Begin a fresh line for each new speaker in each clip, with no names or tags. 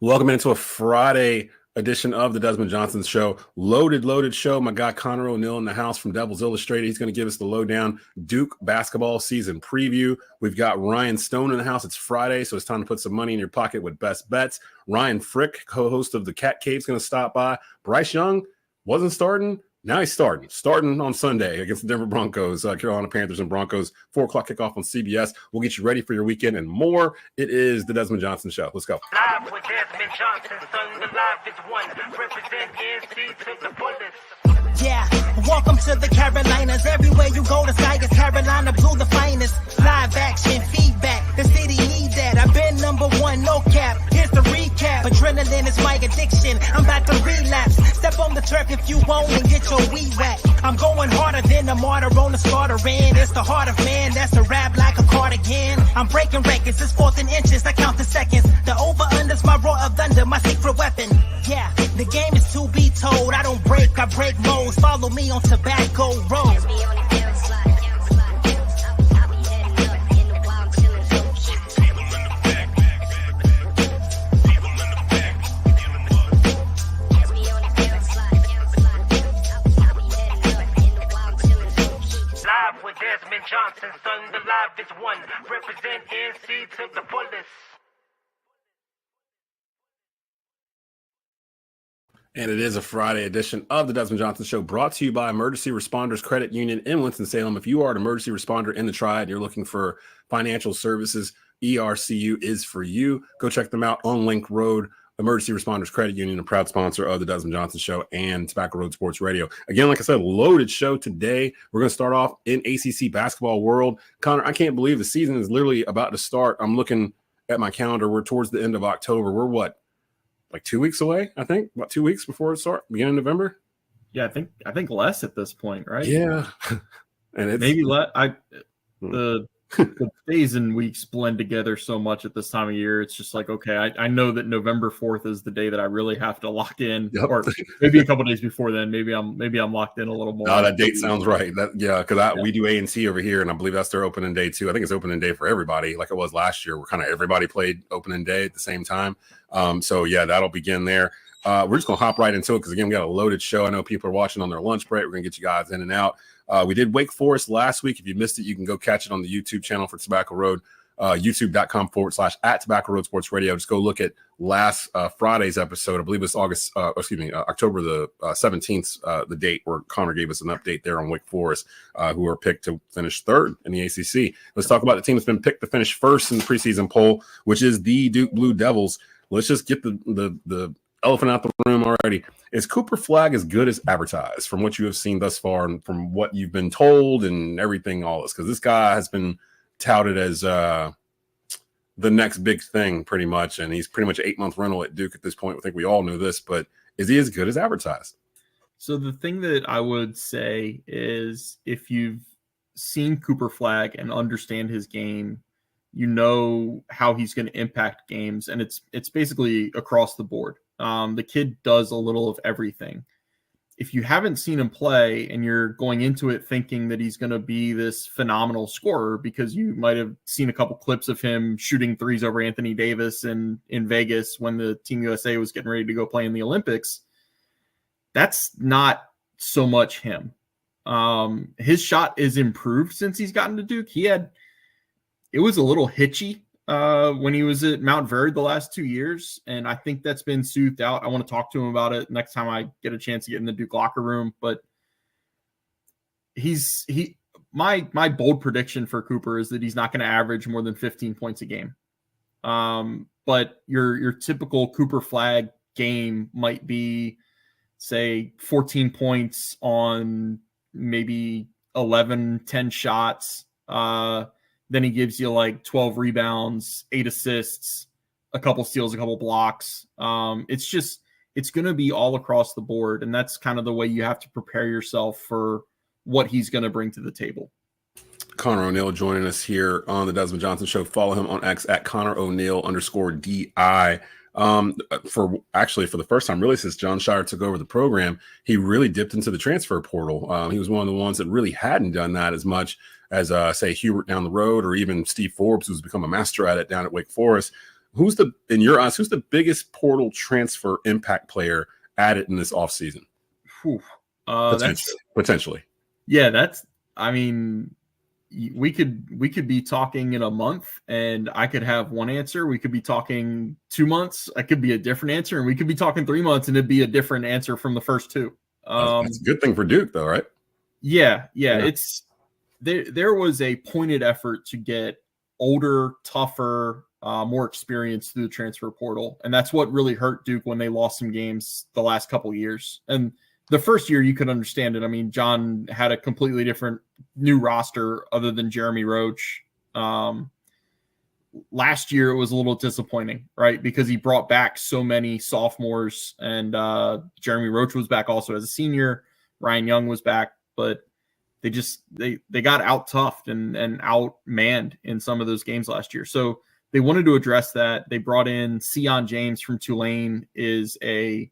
Welcome into a Friday edition of the Desmond Johnson Show. Loaded show. My guy Conor ONeil in the house from Devils Illustrated. He's going to give us the lowdown Duke basketball season preview. We've got Ryan Stone in the house. It's Friday, so it's time to put some money in your pocket with best bets. Ryan Frick, co-host of the Cat Cave, is going to stop by. Bryce Young wasn't starting. Now he's starting on Sunday against the Denver Broncos, Carolina Panthers and Broncos, 4 o'clock kickoff on CBS. We'll get you ready for your weekend and more. It is the Desmond Johnson Show. Let's go.
Live with Desmond Johnson, son, the live is one. Represent NC to the fullest.
Yeah, welcome to the Carolinas. Everywhere you go, the sky is Carolina blue, the finest. Live action, feedback, the city need that. I've been number one, no cap. Here's the recap. Adrenaline is my addiction. I'm about to relapse. Step on the turf if you want and get your weed whack. I'm going harder than a martyr on the starter end. It's the heart of man, that's a rap like a cardigan. I'm breaking records, it's fourth and inches, I count the seconds. The over-under's my roar of thunder, my secret weapon. Yeah, the game is to be told. I don't break, I break modes. Follow me on Tobacco Road.
Desmond Johnson, son, the live is one. Represent NC to the fullest.
And it is a Friday edition of the Desmond Johnson Show, brought to you by Emergency Responders Credit Union in Winston-Salem. If you are an emergency responder in the Triad, you're looking for financial services, ERCU is for you. Go check them out on Link Road. Emergency Responders Credit Union, a proud sponsor of the Desmond Johnson Show and Tobacco Road Sports Radio. Again, like I said, loaded show today. We're going to start off in ACC basketball world. Conor, I can't believe the season is literally about to start. I'm looking at my calendar. We're towards the end of October. We're what, like 2 weeks away? I think about 2 weeks before it starts, beginning of November.
Yeah, I think less at this point, right?
Yeah, and it's
maybe the days and weeks blend together so much at this time of year. It's just like, okay, I know that November 4th is the day that I really have to lock in, or maybe a couple days before then. Maybe I'm locked in a little more.
No, that date sounds right. Because we do A&T over here, and I believe that's their opening day too. I think it's opening day for everybody, like it was last year, where kind of everybody played opening day at the same time. So yeah, that'll begin there. We're just gonna hop right into it because again, we got a loaded show. I know people are watching on their lunch break. We're gonna get you guys in and out. We did Wake Forest last week. If you missed it, you can go catch it on the YouTube channel for Tobacco Road, youtube.com/@Tobacco Road Sports Radio. Just go look at last Friday's episode. I believe it's October the 17th, the date where Conor gave us an update there on Wake Forest, who are picked to finish third in the ACC. Let's talk about the team that's been picked to finish first in the preseason poll, which is the Duke Blue Devils. Let's just get the elephant out the room already. Is Cooper Flagg as good as advertised from what you have seen thus far and from what you've been told and everything, all this? Because this guy has been touted as the next big thing pretty much, and he's pretty much an 8-month rental at Duke at this point. I think we all knew this, but is he as good as advertised?
So the thing that I would say is if you've seen Cooper Flagg and understand his game, you know how he's going to impact games, and it's basically across the board. The kid does a little of everything. If you haven't seen him play and you're going into it thinking that he's going to be this phenomenal scorer because you might have seen a couple clips of him shooting threes over Anthony Davis in Vegas when the Team USA was getting ready to go play in the Olympics, that's not so much him. His shot is improved since he's gotten to Duke. It was a little hitchy when he was at Mount Vernon the last 2 years, and I think that's been soothed out. I want to talk to him about it next time I get a chance to get in the Duke locker room. But my bold prediction for Cooper is that he's not going to average more than 15 points a game. But your typical Cooper Flagg game might be, say, 14 points on maybe 10 shots. Then he gives you like 12 rebounds, 8 assists, a couple steals, a couple blocks. It's going to be all across the board. And that's kind of the way you have to prepare yourself for what he's going to bring to the table.
Conor ONeil joining us here on the Desmond Johnson Show. Follow him on X at Conor ONeil_DI. For the first time, really, since John Shire took over the program, he really dipped into the transfer portal. He was one of the ones that really hadn't done that as much as, say, Hubert down the road, or even Steve Forbes, who's become a master at it down at Wake Forest. in your eyes, who's the biggest portal transfer impact player added in this offseason? Potentially.
Yeah, I mean, we could be talking in a month and I could have one answer. We could be talking 2 months. I could be a different answer, and we could be talking 3 months and it'd be a different answer from the first two.
That's a good thing for Duke though, right?
Yeah. It's there was a pointed effort to get older, tougher, more experienced through the transfer portal. And that's what really hurt Duke when they lost some games the last couple of years. And the first year you could understand it. I mean, John had a completely different new roster other than Jeremy Roach. Last year it was a little disappointing, right? Because he brought back so many sophomores, and Jeremy Roach was back also as a senior. Ryan Young was back, but they got out-toughed and out-manned in some of those games last year. So they wanted to address that. They brought in Sion James from Tulane, is a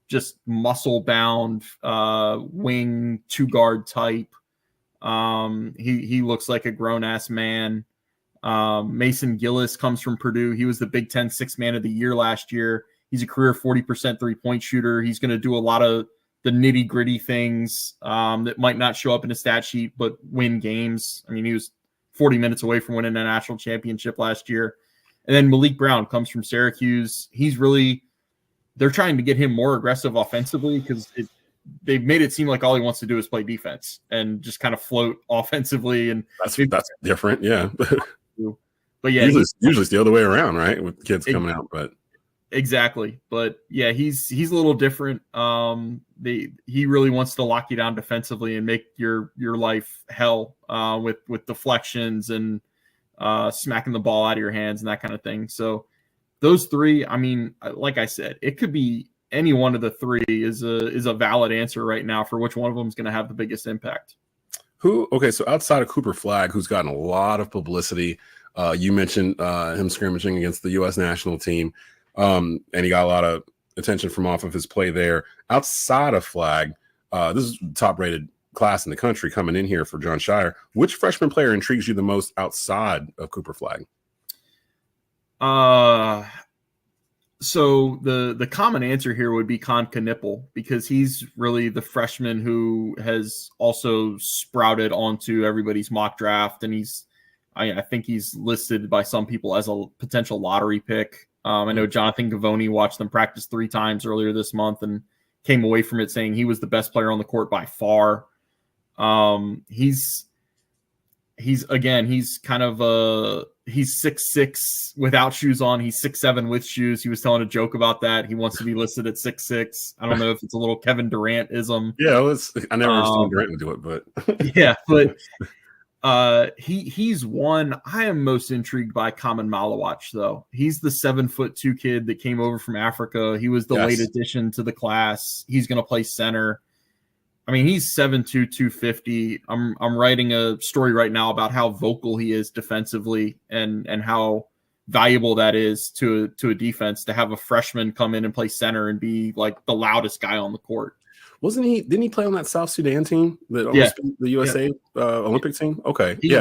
just muscle-bound wing 2-guard type. He looks like a grown-ass man. Mason Gillis comes from Purdue. He was the Big Ten Sixth Man of the Year last year. He's a career 40% three-point shooter. He's going to do a lot of the nitty-gritty things that might not show up in a stat sheet, but win games. I mean, he was 40 minutes away from winning a national championship last year. And then Malik Brown comes from Syracuse. They're trying to get him more aggressive offensively because they've made it seem like all he wants to do is play defense and just kind of float offensively. And
that's different. Yeah.
But yeah,
usually it's the other way around, right? With kids coming out, but
exactly. But yeah, he's a little different. He really wants to lock you down defensively and make your life hell with deflections and smacking the ball out of your hands and that kind of thing. So those three, I mean, like I said, it could be any one of the three is a valid answer right now for which one of them is going to have the biggest impact.
Okay, so outside of Cooper Flagg, who's gotten a lot of publicity, you mentioned him scrimmaging against the U.S. national team, and he got a lot of attention from off of his play there. Outside of Flagg, this is the top-rated class in the country coming in here for John Shire. Which freshman player intrigues you the most outside of Cooper Flagg?
So the common answer here would be Conor Nipple, because he's really the freshman who has also sprouted onto everybody's mock draft, and I think he's listed by some people as a potential lottery pick. I know Jonathan Gavoni watched them practice 3 times earlier this month and came away from it saying he was the best player on the court by far. He's kind of he's 6'6" without shoes on. He's 6'7" with shoes. He was telling a joke about that. He wants to be listed at 6'6". I don't know if it's a little Kevin Durant-ism.
Yeah, I never understood Durant would do it, but
yeah, but he's one. I am most intrigued by Kamen Malawach, though. He's the 7'2" kid that came over from Africa. He was the late addition to the class. He's going to play center. I mean, he's 7'2", 250. I'm writing a story right now about how vocal he is defensively and how valuable that is to a defense to have a freshman come in and play center and be like the loudest guy on the court.
Didn't he play on that South Sudan team that almost beat the USA Olympic team? Okay. He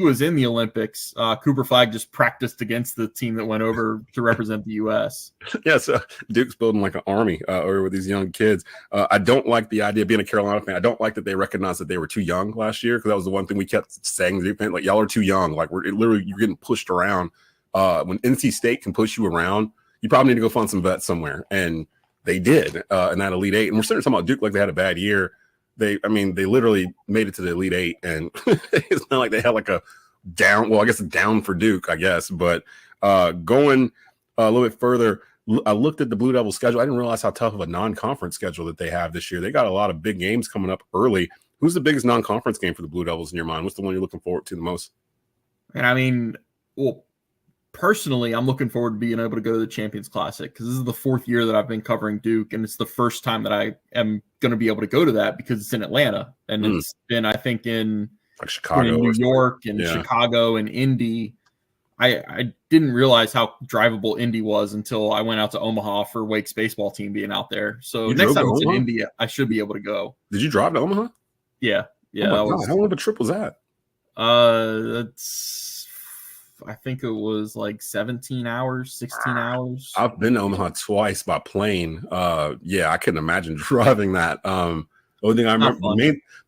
was in the Olympics.
Cooper Flagg just practiced against the team that went over to represent the US.
Yeah, so Duke's building like an army over with these young kids. I don't like the idea of being a Carolina fan. I don't like that they recognized that they were too young last year, because that was the one thing we kept saying. Like, y'all are too young. Like, you're getting pushed around. When NC State can push you around, you probably need to go find some vets somewhere. And they did in that Elite Eight. And we're starting to talk about Duke like they had a bad year. They literally made it to the Elite Eight, and it's not like they had like a down. Well, I guess a down for Duke, I guess. But going a little bit further, I looked at the Blue Devils schedule. I didn't realize how tough of a non-conference schedule that they have this year. They got a lot of big games coming up early. Who's the biggest non-conference game for the Blue Devils in your mind? What's the one you're looking forward to the most?
And I mean, well, personally, I'm looking forward to being able to go to the Champions Classic, because this is the 4th year that I've been covering Duke, and it's the first time that I am going to be able to go to that because it's in Atlanta, and it's been, I think, in
like Chicago,
New York, and Chicago, and Indy. I didn't realize how drivable Indy was until I went out to Omaha for Wake's baseball team being out there. So next time it's in Indy, I should be able to go.
Did you drive to Omaha?
Yeah.
Oh, how long of a trip was that?
That's I think it was like 17 hours, 16 hours.
I've been to Omaha twice by plane. Yeah, I couldn't imagine driving that. Only thing I remember,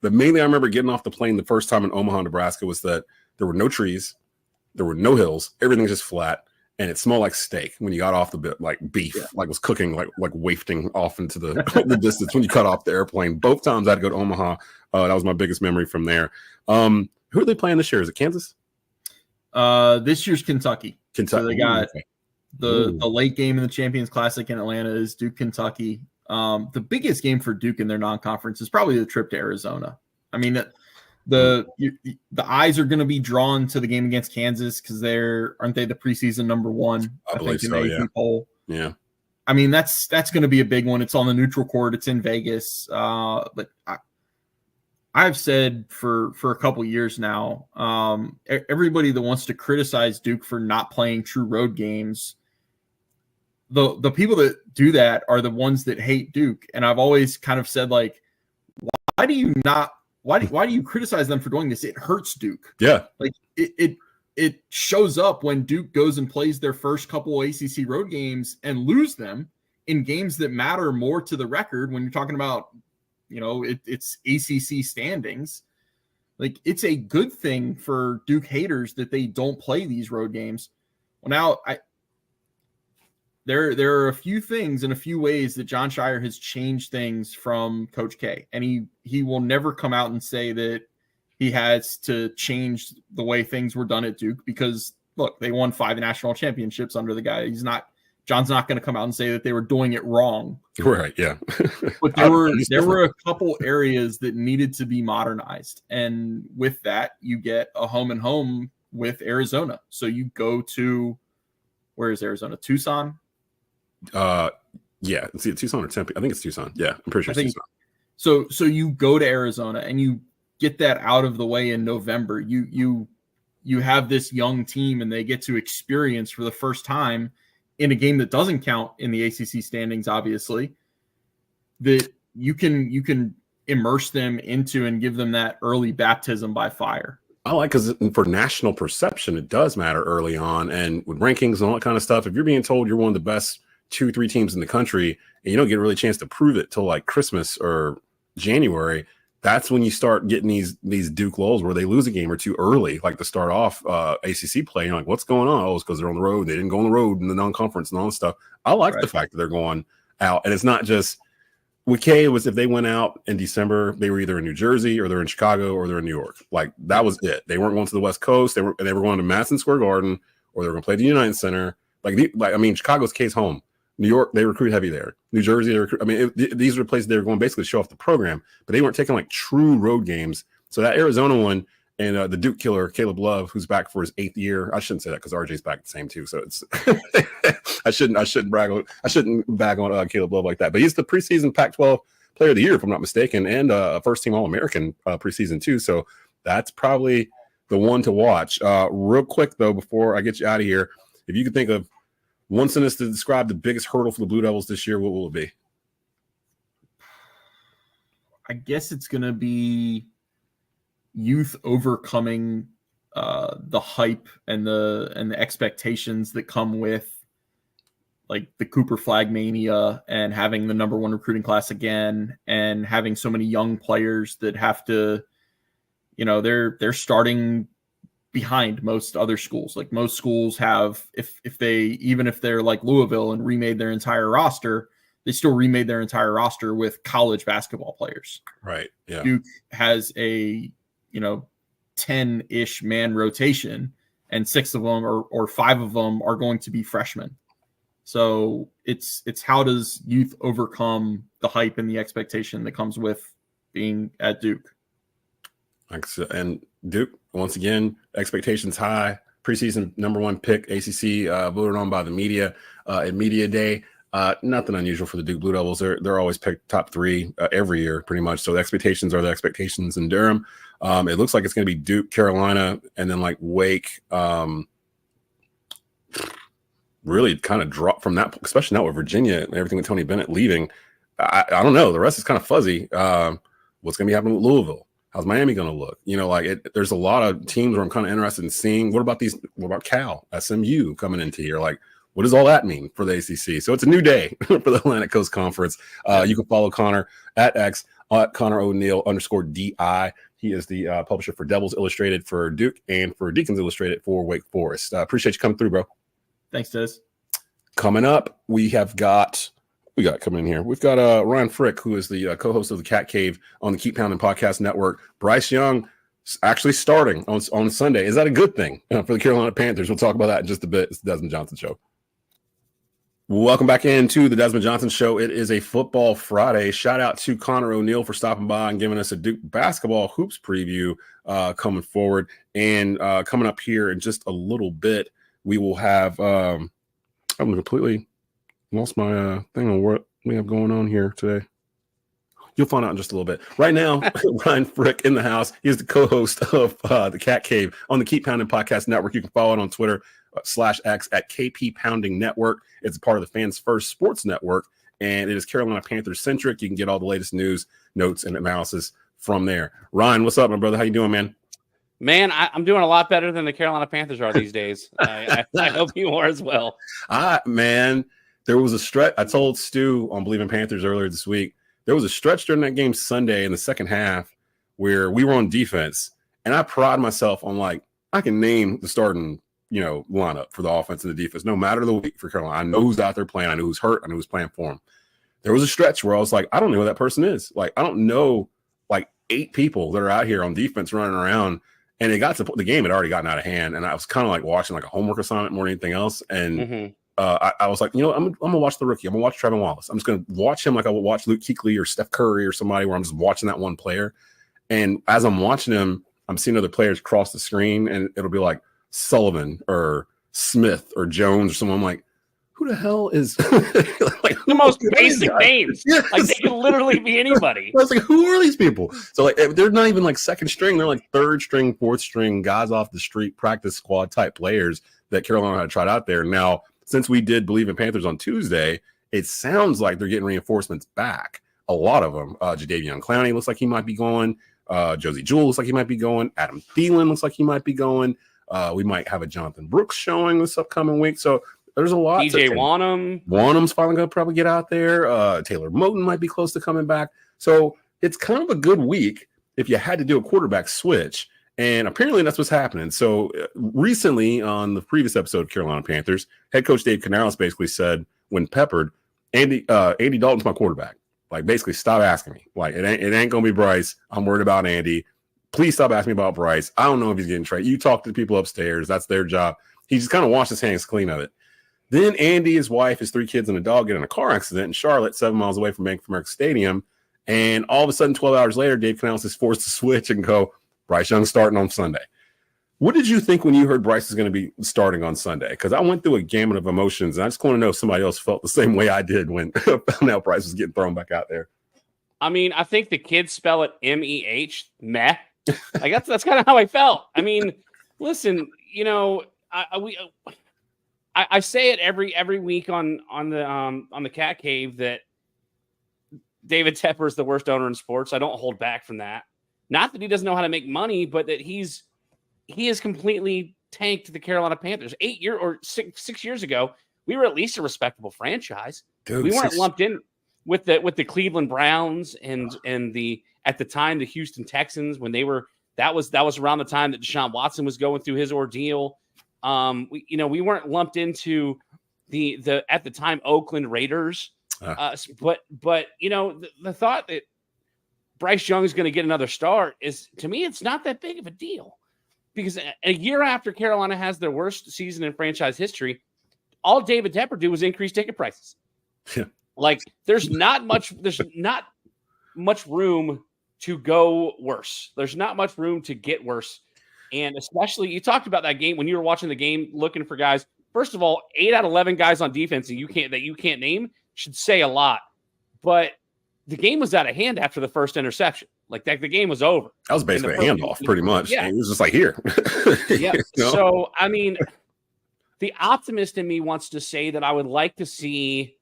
the main thing I remember getting off the plane the first time in Omaha, Nebraska, was that there were no trees, there were no hills, everything was just flat, and it smelled like steak when you got off the bit, like beef, like was cooking, like wafting off into the the distance when you cut off the airplane. Both times I had to go to Omaha. That was my biggest memory from there. Who are they playing this year? Is it Kansas?
This year's Kentucky. So they got the late game in the Champions Classic in Atlanta is Duke, Kentucky. The biggest game for Duke in their non-conference is probably the trip to Arizona. I mean, the eyes are going to be drawn to the game against Kansas because aren't they the preseason number one?
I believe so,
in the AP poll.
Yeah.
I mean, that's going to be a big one. It's on the neutral court. It's in Vegas. But I've said for a couple years now, everybody that wants to criticize Duke for not playing true road games, the people that do that are the ones that hate Duke. And I've always kind of said, like, why do you criticize them for doing this? It hurts Duke.
Yeah.
Like it shows up when Duke goes and plays their first couple ACC road games and lose them in games that matter more to the record when you're talking about, it's ACC standings. Like, it's a good thing for Duke haters that they don't play these road games. Well, now there are a few things and a few ways that John Shire has changed things from Coach K, and he will never come out and say that he has to change the way things were done at Duke, because look, they won 5 national championships under the guy. John's not going to come out and say that they were doing it wrong.
Right. Yeah.
But there were a couple areas that needed to be modernized. And with that, you get a home and home with Arizona. So you go to, where is Arizona? Tucson?
Yeah. It's either Tucson or Tempe. I think it's Tucson. Yeah. I'm pretty sure it's
Tucson. So you go to Arizona and you get that out of the way in November. You have this young team and they get to experience for the first time in a game that doesn't count in the ACC standings, obviously, that you can immerse them into and give them that early baptism by fire.
I like, because for national perception, it does matter early on. And with rankings and all that kind of stuff, if you're being told you're one of the best 2-3 teams in the country and you don't get a really chance to prove it till like Christmas or January, that's when you start getting these Duke lulls where they lose a game or two early, like to start off ACC play. You're like, what's going on? Oh, it's because they're on the road. They didn't go on the road in the non-conference and all that stuff. I like the fact that they're going out. And it's not just with K, it was if they went out in December, they were either in New Jersey or they're in Chicago or they're in New York. Like, that was it. They weren't going to the West Coast. They were going to Madison Square Garden, or they were going to play the United Center. Chicago's K's home. New York, they recruit heavy there. New Jersey, they recruit. These are places they were going basically to show off the program, but they weren't taking like true road games. So that Arizona one, and the Duke killer, Caleb Love, who's back for his 8th year. I shouldn't say that because RJ's back the same too. So it's I shouldn't bag on Caleb Love like that. But he's the preseason Pac-12 Player of the Year, if I'm not mistaken, and a first-team All-American preseason too. So that's probably the one to watch. Real quick though, before I get you out of here, if you could think of one sentence to describe the biggest hurdle for the Blue Devils this year, what will it be?
I guess it's going to be youth overcoming the hype and the expectations that come with like the Cooper Flag mania and having the number 1 recruiting class again, and having so many young players that have to, they're starting behind most other schools. Like, most schools have, if they're like Louisville and remade their entire roster, they still remade their entire roster with college basketball players.
Right. Yeah.
Duke has a 10-ish man rotation, and 6 of them or 5 of them are going to be freshmen. So it's how does youth overcome the hype and the expectation that comes with being at Duke?
And Duke, once again, expectations high. Preseason number 1 pick, ACC, voted on by the media at Media Day. Nothing unusual for the Duke Blue Devils. They're always picked top 3 every year, pretty much. So the expectations are the expectations in Durham. It looks like it's going to be Duke, Carolina, and then like Wake. Really kind of drop from that, especially now with Virginia and everything with Tony Bennett leaving. I don't know. The rest is kind of fuzzy. What's going to be happening with Louisville? How's Miami going to look? There's a lot of teams where I'm kind of interested in seeing what about Cal, SMU coming into here? Like, what does all that mean for the ACC? So it's a new day for the Atlantic Coast Conference. You can follow Conor at X at Conor ONeil _DI. He is the publisher for Devils Illustrated for Duke and for Deacons Illustrated for Wake Forest. Appreciate you coming through, bro.
Thanks, Des.
Coming up, we got coming in here. We've got Ryan Frick, who is the co-host of the Cat Cave on the Keep Pounding Podcast Network. Bryce Young actually starting on Sunday. Is that a good thing for the Carolina Panthers? We'll talk about that in just a bit. It's the Desmond Johnson Show. Welcome back into the Desmond Johnson Show. It is a Football Friday. Shout out to Conor ONeil for stopping by and giving us a Duke basketball hoops preview coming forward. And coming up here in just a little bit, we will have I'm completely lost my thing on what we have going on here today. You'll find out in just a little bit. Right now, Ryan Frick in the house. He is the co-host of the Cat Cave on the Keep Pounding Podcast Network. You can follow it on Twitter /X at KP Pounding Network. It's a part of the Fans First Sports Network, and it is Carolina Panthers centric. You can get all the latest news, notes, and analysis from there. Ryan, what's up, my brother? How you doing, man?
Man, I'm doing a lot better than the Carolina Panthers are these days. I hope you are as well.
Man, there was a stretch. I told Stu on Believe in Panthers earlier this week. There was a stretch during that game Sunday in the second half where we were on defense, and I pride myself on I can name the starting lineup for the offense and the defense, no matter the week for Carolina. I know who's out there playing. I know who's hurt. I know who's playing for him. There was a stretch where I was like, I don't know who that person is. I don't know 8 people that are out here on defense running around. And it got to the game had already gotten out of hand. And I was kind of watching a homework assignment more than anything else. And I was like, I'm going to watch the rookie. I'm going to watch Trevin Wallace. I'm just going to watch him like I would watch Luke Kuechly or Steph Curry or somebody, where I'm just watching that one player. And as I'm watching him, I'm seeing other players cross the screen, and it'll be like Sullivan or Smith or Jones or someone. I'm like, who the hell is
the most basic names? Yes. They can literally be anybody.
I was like, who are these people? So they're not even second string. They're third string, fourth string guys off the street, practice squad type players that Carolina had tried out there. Now, since we did Believe in Panthers on Tuesday, it sounds like they're getting reinforcements back. A lot of them. Jadeveon Clowney looks like he might be going. Josie Jewell looks like he might be going. Adam Thielen looks like he might be going. We might have a Jonathan Brooks showing this upcoming week. So there's a lot.
DJ Wanham.
Wanham's finally going to probably get out there. Taylor Moton might be close to coming back. So it's kind of a good week if you had to do a quarterback switch. And apparently that's what's happening. So recently on the previous episode of Carolina Panthers, head coach Dave Canales basically said, when peppered, Andy Dalton's my quarterback. Basically stop asking me. It ain't going to be Bryce. I'm worried about Andy. Please stop asking me about Bryce. I don't know if he's getting traded. You talk to the people upstairs. That's their job. He just kind of washed his hands clean of it. Then Andy, his wife, his 3 kids, and a dog get in a car accident in Charlotte, 7 miles away from Bank of America Stadium. And all of a sudden, 12 hours later, Dave Canales is forced to switch and go, Bryce Young starting on Sunday. What did you think when you heard Bryce is going to be starting on Sunday? Because I went through a gamut of emotions, and I just want to know if somebody else felt the same way I did when I found out Bryce was getting thrown back out there.
I mean, I think the kids spell it M-E-H, meh. That's kind of how I felt. I mean, listen, I say it every week on the Cat Cave that David Tepper is the worst owner in sports. I don't hold back from that. Not that he doesn't know how to make money, but that he has completely tanked the Carolina Panthers. 6 years ago, we were at least a respectable franchise.
Dude,
we weren't lumped in with the Cleveland Browns and the at the time the Houston Texans when they were. That was around the time that Deshaun Watson was going through his ordeal. We weren't lumped into the at the time Oakland Raiders. But the thought that Bryce Young is going to get another start is, to me, it's not that big of a deal, because a year after Carolina has their worst season in franchise history, all David Tepper did was increase ticket prices.
Yeah.
There's not much room to go worse. There's not much room to get worse. And especially, you talked about that game when you were watching the game, looking for guys. First of all, 8 out of 11 guys on defense that you can't name should say a lot. But the game was out of hand after the first interception. The game was over.
That was basically a handoff, pretty much.
Yeah.
It was just here.
Yeah. So, I mean, the optimist in me wants to say that I would like to see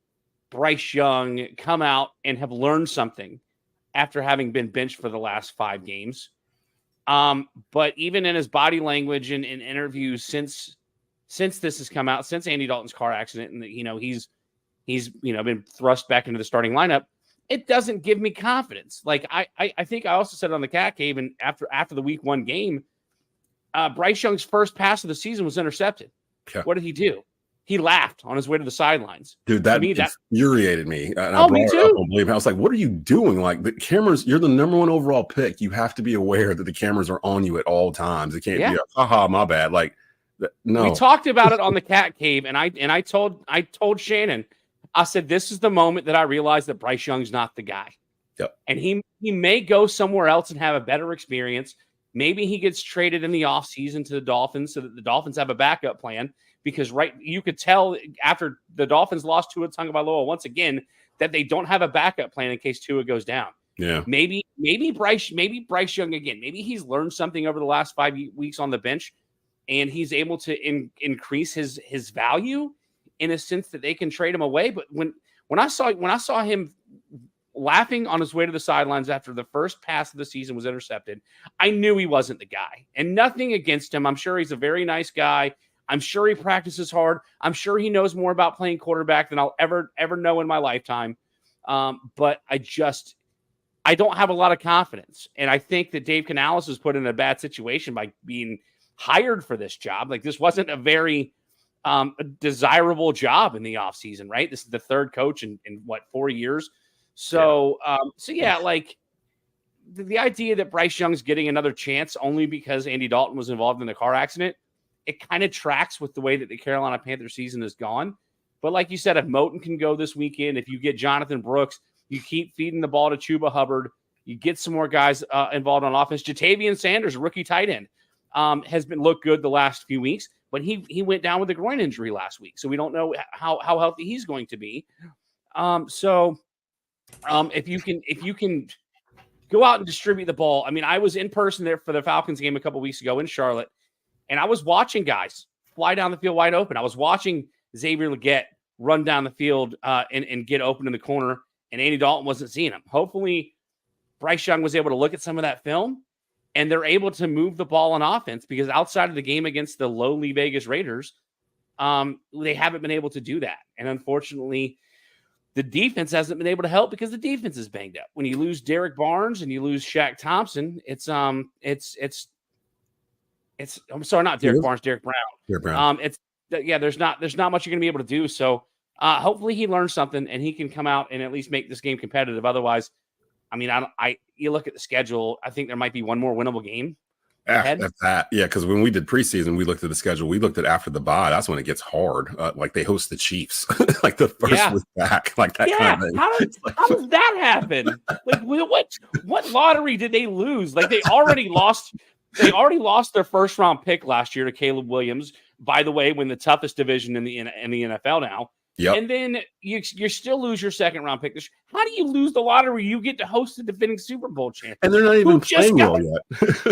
Bryce Young come out and have learned something after having been benched for the last 5 games. But even in his body language and in interviews since this has come out, since Andy Dalton's car accident, and he's been thrust back into the starting lineup, it doesn't give me confidence. Like I think I also said on the Cat Cave, and after the week 1 game, Bryce Young's first pass of the season was intercepted.
Yeah.
What did he do? He laughed on his way to the sidelines.
Dude, that infuriated me. And
me too.
I was like, what are you doing? Like, the cameras, you're the number 1 overall pick. You have to be aware that the cameras are on you at all times. It can't be haha, my bad. Like, no.
We talked about it on the Cat Cave, and I told Shannon, I said, this is the moment that I realized that Bryce Young's not the guy.
Yep.
And he may go somewhere else and have a better experience. Maybe he gets traded in the offseason to the Dolphins so that the Dolphins have a backup plan. Because you could tell after the Dolphins lost Tua Tagovailoa once again that they don't have a backup plan in case Tua goes down.
Yeah,
maybe Bryce Young again. Maybe he's learned something over the last 5 weeks on the bench, and he's able to increase his value in a sense that they can trade him away. But when I saw him laughing on his way to the sidelines after the first pass of the season was intercepted, I knew he wasn't the guy. And nothing against him. I'm sure he's a very nice guy. I'm sure he practices hard. I'm sure he knows more about playing quarterback than I'll ever know in my lifetime. But I don't have a lot of confidence. And I think that Dave Canales was put in a bad situation by being hired for this job. Like, this wasn't a very desirable job in the offseason, right? This is the 3rd coach in 4 years. So, like the idea that Bryce Young's getting another chance only because Andy Dalton was involved in the car accident, it kind of tracks with the way that the Carolina Panthers season has gone. But like you said, if Moton can go this weekend, if you get Jonathan Brooks, you keep feeding the ball to Chuba Hubbard, you get some more guys involved on offense. Jatavian Sanders, rookie tight end, has been looked good the last few weeks, but he went down with a groin injury last week, so we don't know how healthy he's going to be. If you can go out and distribute the ball. I mean, I was in person there for the Falcons game a couple weeks ago in Charlotte, and I was watching guys fly down the field wide open. I was watching Xavier Legette run down the field and get open in the corner, and Andy Dalton wasn't seeing him. Hopefully, Bryce Young was able to look at some of that film, and they're able to move the ball on offense, because outside of the game against the lowly Vegas Raiders, they haven't been able to do that. And unfortunately, the defense hasn't been able to help because the defense is banged up. When you lose Derek Barnes and you lose Shaq Thompson, I'm sorry, not Derek Barnes, Derek Brown.
Derek Brown.
There's not much you're going to be able to do. So hopefully he learns something and he can come out and at least make this game competitive. Otherwise, I mean, you look at the schedule, I think there might be one more winnable game.
That's that. Yeah, because when we did preseason, we looked at the schedule. We looked at after the bye. That's when it gets hard. Like, they host the Chiefs, like the first week back, like that kind of thing.
How does that happen? Like, what lottery did they lose? Like, they already lost their first round pick last year to Caleb Williams. By the way, win the toughest division in the NFL now.
Yep.
And then you still lose your second round pick. How do you lose the lottery? You get to host the defending Super Bowl champion,
and they're not even playing well yet.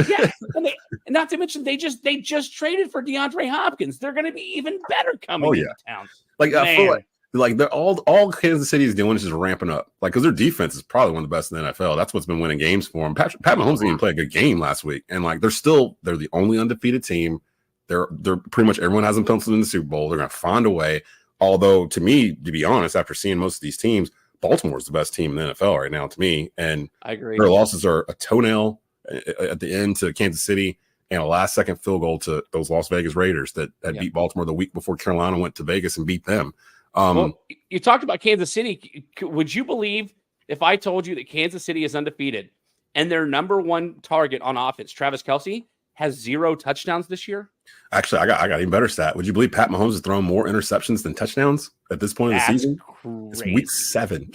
Yeah, and not to mention they just traded for DeAndre Hopkins. They're going to be even better coming into town.
Like, I feel like they're all Kansas City is doing is just ramping up. Like, because their defense is probably one of the best in the NFL. That's what's been winning games for them. Pat Mahomes didn't even play a good game last week, and like they're the only undefeated team. They're pretty much everyone has them penciled in the Super Bowl. They're going to find a way. Although, to me, to be honest, after seeing most of these teams, Baltimore is the best team in the NFL right now, to me. And
I agree.
Their losses are a toenail at the end to Kansas City and a last-second field goal to those Las Vegas Raiders that beat Baltimore the week before Carolina went to Vegas and beat them.
You talked about Kansas City. Would you believe if I told you that Kansas City is undefeated and their number one target on offense, Travis Kelce, has 0 touchdowns this year?
Actually, I got even better stat. Would you believe Pat Mahomes has thrown more interceptions than touchdowns at this point of the season?
Crazy.
It's week 7.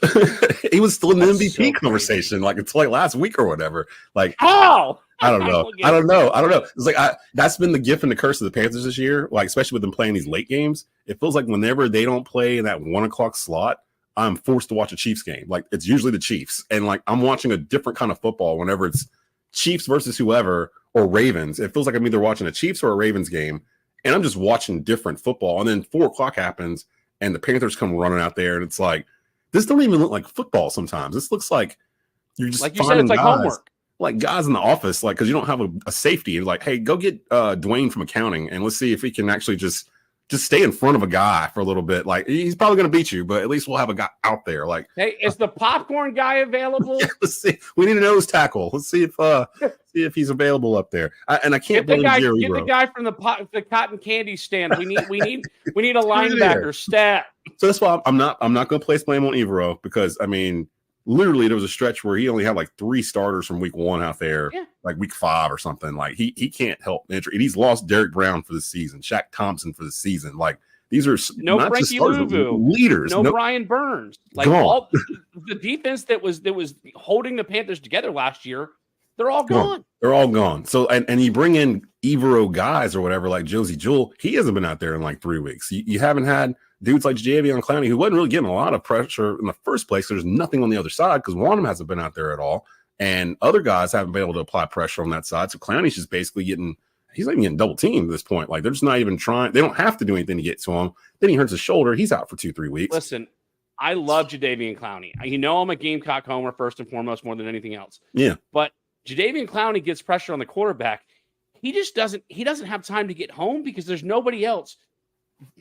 He was still in the MVP conversation, like until like last week or whatever. Like,
how?
I don't know. It's like that's been the gift and the curse of the Panthers this year. Like, especially with them playing these late games, it feels like whenever they don't play in that 1:00 slot, I'm forced to watch a Chiefs game. Like, it's usually the Chiefs, and like I'm watching a different kind of football whenever it's Chiefs versus whoever. Or Ravens. It feels like I'm either watching a Chiefs or a Ravens game, and I'm just watching different football. And then 4:00 happens, and the Panthers come running out there, and it's like, this don't even look like football sometimes. This looks like you're just
like you said, it's like homework.
like guys in the office, like, because you don't have a safety. It's like, hey, go get Dwayne from accounting and let's see if he can actually just stay in front of a guy for a little bit. Like, he's probably going to beat you, but at least we'll have a guy out there. Like,
hey, is the popcorn guy available?
yeah, let's see. We need a nose tackle. Let's see if he's available up there. I can't blame Jerry.
Get the guy from the cotton candy stand. We need a linebacker stat.
So that's why I'm not going to place blame on Evero, because I mean, literally there was a stretch where he only had like 3 starters from week 1 out there, like week 5 or something. Like he can't help injury. And he's lost Derek Brown for the season, Shaq Thompson for the season. Like these are
no
not
Frankie
just starters, leaders.
No Brian Burns. Like all the defense that was holding the Panthers together last year, they're all gone.
They're all gone. So and you bring in Evero guys or whatever, like Josie Jewell. He hasn't been out there in like 3 weeks. You haven't had dudes like Javion Clowney, who wasn't really getting a lot of pressure in the first place. There's nothing on the other side because Wanham hasn't been out there at all. And other guys haven't been able to apply pressure on that side. So Clowney's just basically he's not even getting double teamed at this point. Like, they're just not even trying. They don't have to do anything to get to him. Then he hurts his shoulder. He's out for 2-3 weeks.
Listen, I love Jadeveon Clowney. You know, I'm a Gamecock homer first and foremost, more than anything else.
Yeah.
But Jadeveon Clowney gets pressure on the quarterback. He doesn't have time to get home because there's nobody else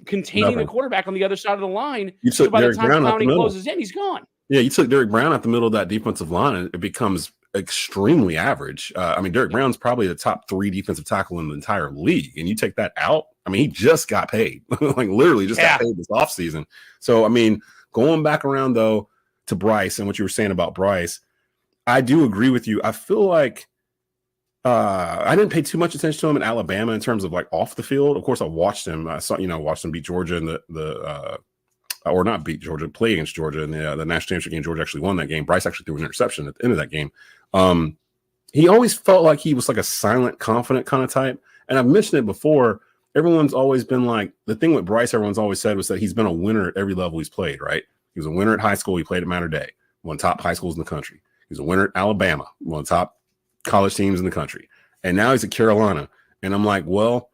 containing the quarterback on the other side of the line.
So by
Derek
the time Clowney
closes in, he's gone.
Yeah, you took Derek Brown out the middle of that defensive line, and it becomes extremely average. I mean, Derek Brown's probably the top 3 defensive tackle in the entire league, and you take that out. I mean, he just got paid, like literally just got paid this offseason. So, I mean, going back around though to Bryce and what you were saying about Bryce, I do agree with you. I feel like I didn't pay too much attention to him in Alabama in terms of like off the field. Of course, I watched him. I saw, watched him beat Georgia in or not beat Georgia, play against Georgia in the national championship game. Georgia actually won that game. Bryce actually threw an interception at the end of that game. He always felt like he was like a silent, confident kind of type. And I've mentioned it before. Everyone's always been like, the thing with Bryce, everyone's always said was that he's been a winner at every level he's played, right? He was a winner at high school. He played at Mater Dei, one of the top high schools in the country. He was a winner at Alabama, one of the top college teams in the country. And now he's at Carolina. And I'm like, well,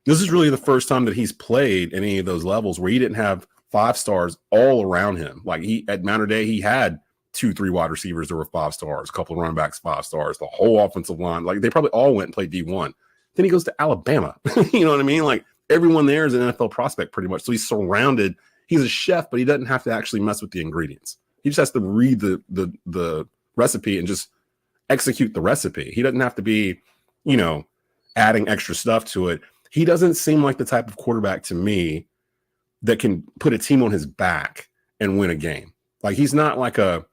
this is really the first time that he's played in any of those levels where he didn't have 5 stars all around him. Like at Mater Dei, he had 2-3 wide receivers that were 5 stars, a couple of running backs 5 stars, the whole offensive line. Like they probably all went and played D1. Then he goes to Alabama. You know what I mean? Like everyone there is an NFL prospect pretty much. So he's surrounded. He's a chef, but he doesn't have to actually mess with the ingredients. He just has to read the recipe and just execute the recipe. He doesn't have to be, adding extra stuff to it. He doesn't seem like the type of quarterback to me that can put a team on his back and win a game. Like he's not like a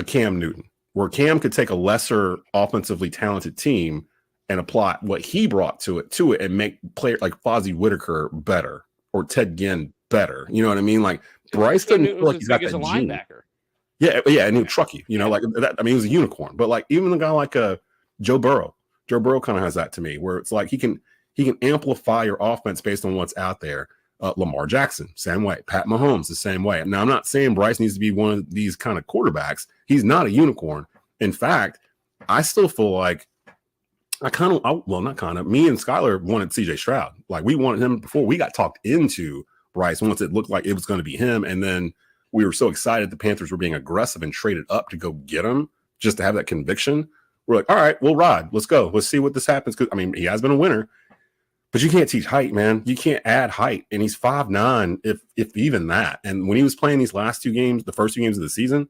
Cam Newton, where Cam could take a lesser offensively talented team and apply what he brought to it and make players like Fozzie Whitaker better or Ted Ginn better. You know what I mean? Like Bryce doesn't feel like he's got that gene.
Linebacker.
Yeah, and he'll truck you. Like that. I mean, he was a unicorn. But like even a guy like Joe Burrow kind of has that to me, where it's like he can amplify your offense based on what's out there. Lamar Jackson, same way. Pat Mahomes, the same way. Now, I'm not saying Bryce needs to be one of these kind of quarterbacks. He's not a unicorn. In fact, I still feel like me and Skylar wanted CJ Stroud. Like we wanted him before we got talked into Bryce once it looked like it was going to be him. And then we were so excited the Panthers were being aggressive and traded up to go get him just to have that conviction. We're like, all right, we'll ride. Let's go. Let's see what this happens. Because, I mean, he has been a winner. But you can't teach height, man. You can't add height. And he's 5'9", if even that. And when he was playing these last 2 games, the first 2 games of the season,